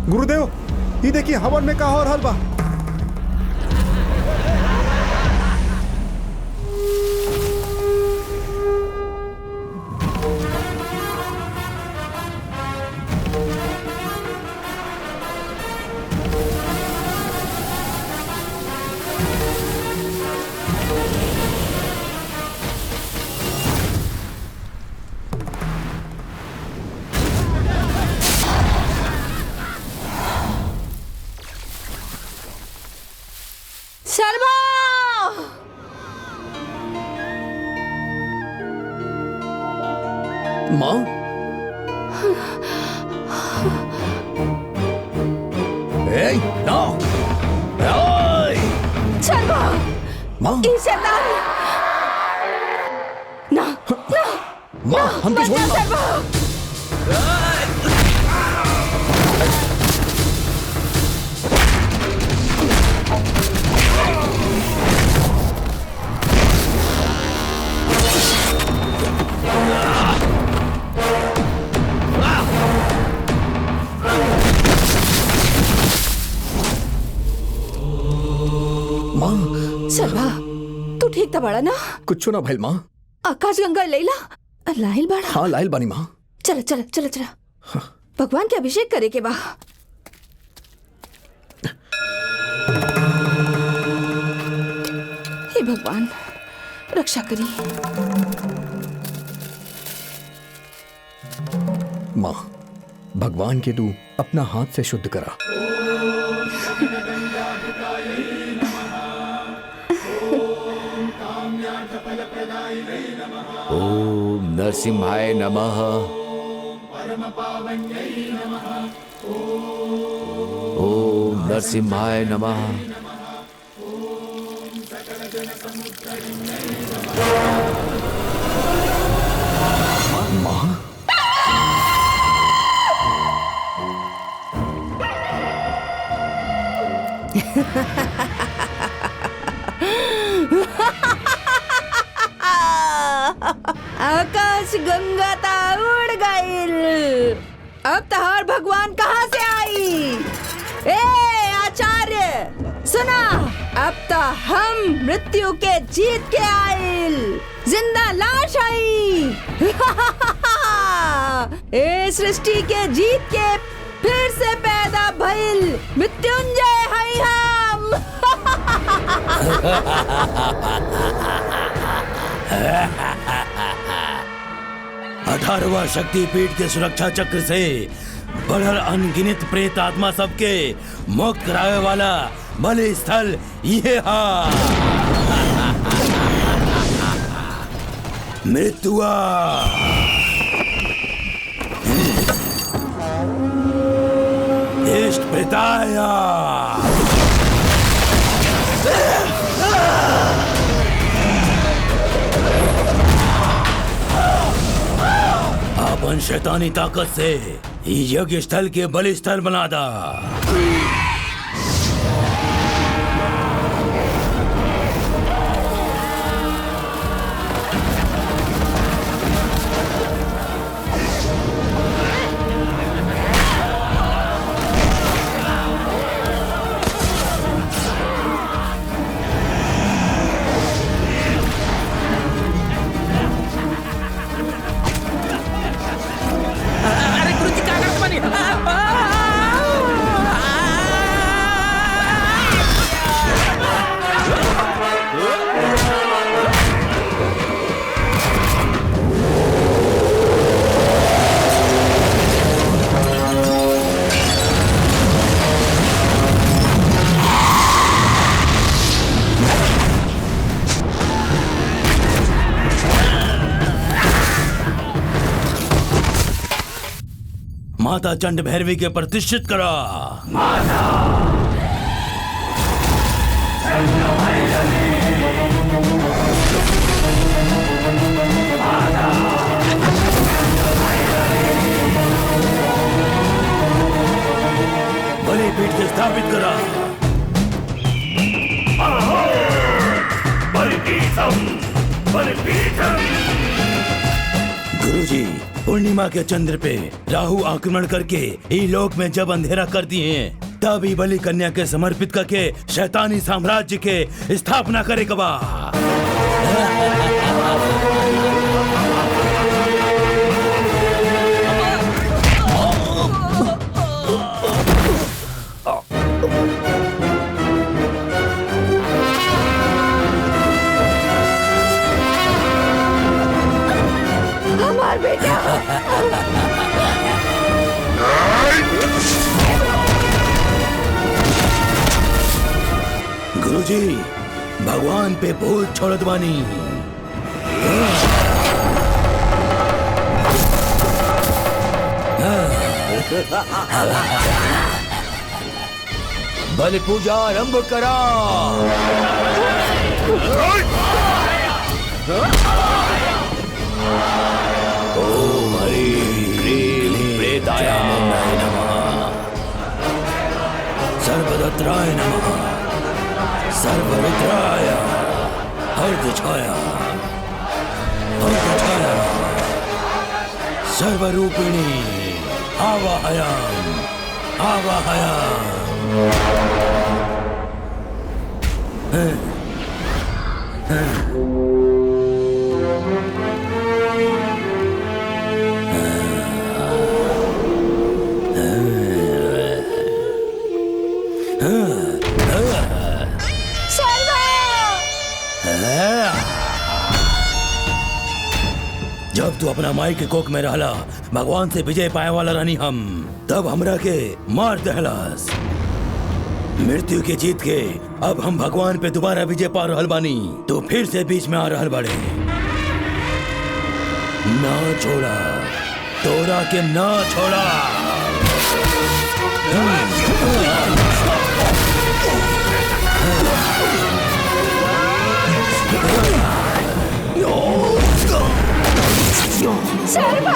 S4: गुरुदेव, ये देखिए हवन में का हो रहल बा।
S9: शर्मा!
S5: माँ माँ
S9: ई शैतान ना ना
S5: माँ हमको छोड़ माँ।
S9: सर्वा
S5: माँ
S9: सर्वा तू ठीक था बड़ा ना?
S5: कुछ ना भाई माँ।
S9: आकाश गंगा लैला लाहिल बड़ा।
S5: हाँ लाइल बानी माँ।
S9: चला चला चला चला भगवान के अभिषेक करे के बा। हे भगवान रक्षा करी।
S5: माँ भगवान के तू अपना हाथ से शुद्ध करा।
S7: ओम नरसिम्हाय नमः। ओम नरसिम्हाय नमः।
S5: माँ
S9: आकाश गंगा ता उड़ गईल। अब तहार भगवान कहाँ से आई? ए आचार्य सुना, अब तो हम मृत्यु के जीत के आईल। जिंदा लाश आई। ए सृष्टि के जीत के फिर से पैदा भइल मृत्युंजय हई हम।
S2: 18वां शक्तिपीठ के सुरक्षा चक्र से बढ़ल अनगिनत प्रेत आत्मा सबके मुक्त करावे वाला बलि स्थल ये हा। मृत्युआ इष्ट प्रेताया अपन शैतानी ताकत से यज्ञ स्थल के बलि स्थल बना दा।
S10: अरे गुरुजी क्या करत बानी?
S2: माता चंड भैरवी के प्रतिष्ठित करा। बलिपीठ के स्थापित करा। गुरुजी पूर्णिमा के चंद्र पे राहु आक्रमण करके ई लोक में जब अंधेरा कर दिए हैं, तब ही बलि कन्या के समर्पित करके शैतानी साम्राज्य के स्थापना करे कबा।
S9: हमार बेटा
S2: गुरुजी भगवान पे भूत छोड़त बानी।
S7: बलि पूजा आरंभ करा।
S2: ओम ह्रीं क्लीं प्रेताय नमः, सर्वदत्राय नमः, सर्वरुद्राय, अर्धछाया, अर्धछाया, सर्वरूपिणी, आवाहयाम, आवाहयाम। जब तू अपना माई के कोक में रहला, भगवान से विजय पाए वाला रानी हम, तब हमरा के मार दहलास। मृत्यु के जीत के अब हम भगवान पे दोबारा विजय पा रहल बानी, तो फिर से बीच में आ रहल बाड़े। ना छोड़ा, तोरा के ना छोड़ा।
S12: शर्मा!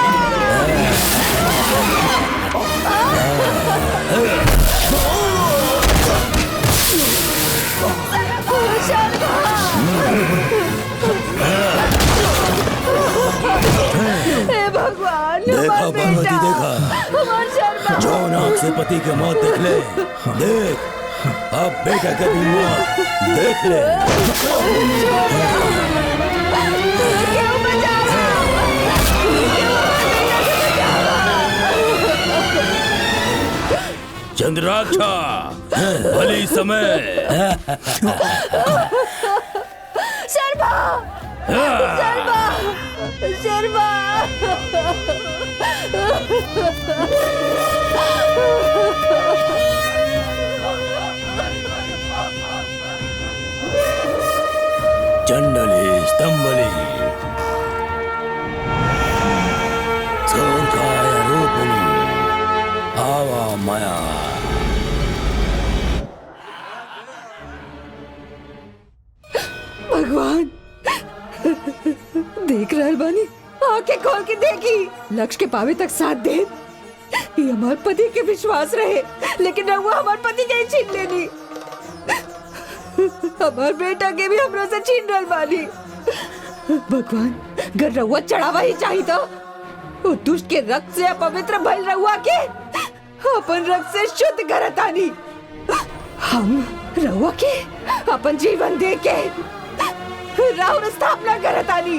S12: हे भगवान,
S2: देखा भगवती, देखा
S12: हमार शर्मा!
S2: जो नाक से पति के मौत देख ले, देख अब बेटा के भी मौत देख ले।
S12: क्यों बचावा?
S2: चंद्राक्षा, भली समय।
S12: शर्मा! शर्मा! शर्मा!
S2: चंडली स्तंभली सोकाय रूपिणी आवा माया।
S12: भगवान देख रहल बानी, आंखें खोल के देखी, लक्ष्य के पावे तक साथ दे। ये हमार पति के विश्वास रहे, लेकिन रहुआ हमार पति के ही छीन लेनी। हमार बेटा के भी हमरा से छीन रहल बानी। भगवान, अगर रहुआ चढ़ावा ही चाहिए तो वो दुष्ट के रक्त से अपवित्र भइल रहुआ के अपन रक्त से शुद्ध करतानी। हम रहुआ के अपन जीवन दे के राहुल स्थापना करतानी,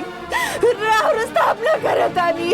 S12: राहुल स्थापना करतानी।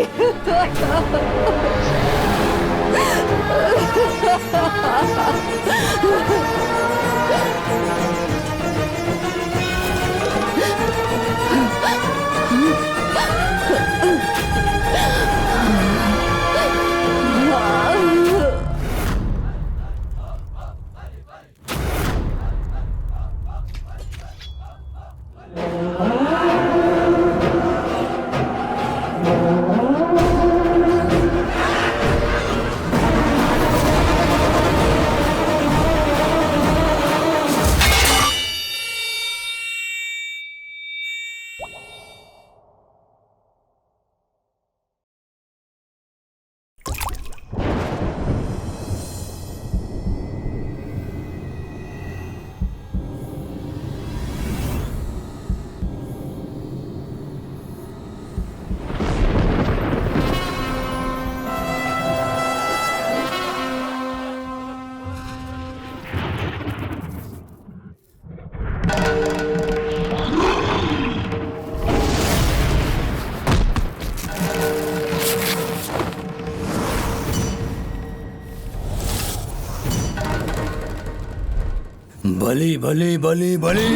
S2: बली बली बली बली।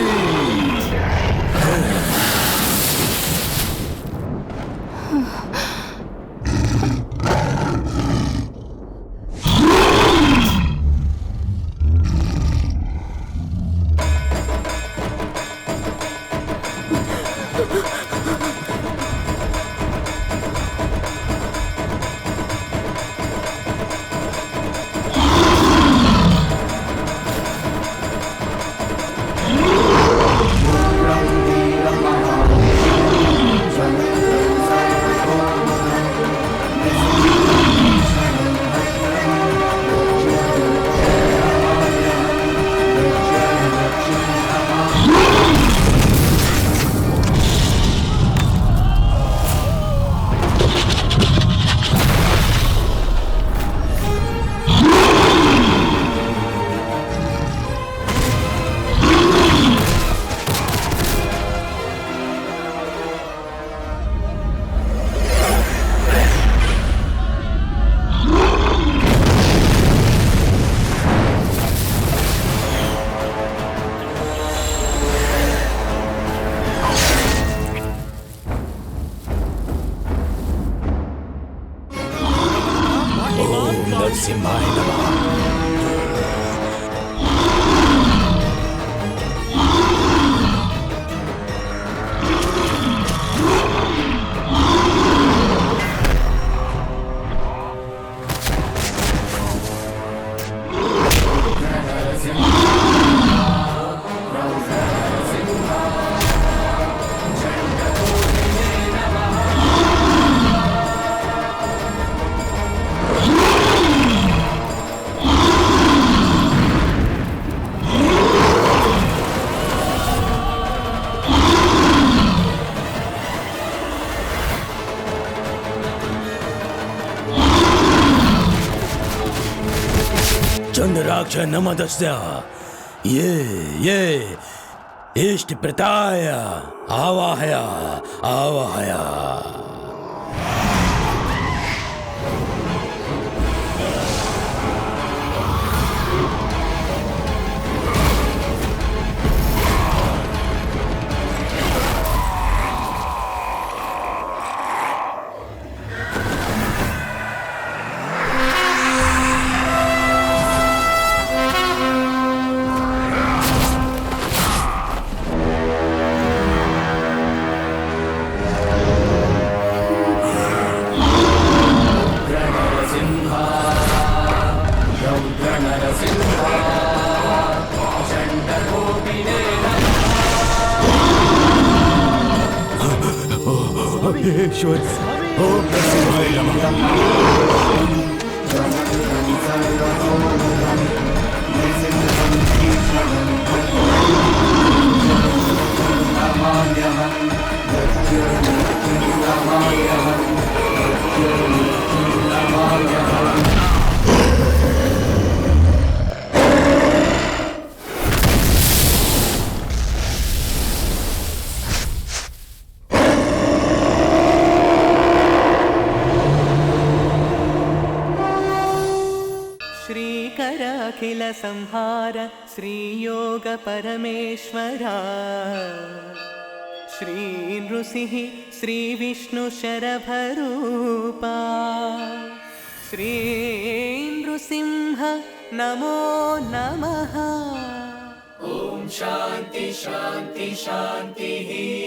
S2: नरसिम्हाय नमः। चंद्राक्ष नमदस्य ये इष्ट प्रताय आवाहया आवाहया। ईश्वर ओम नरसिम्हाय नमः।
S3: श्रीकर अखिल संहार श्रीयोग परमेश्वरा श्री नृसिंह श्री विष्णु शरभरूपा श्री नृसिंह नमो नमः। ओम शांति शांति शांति।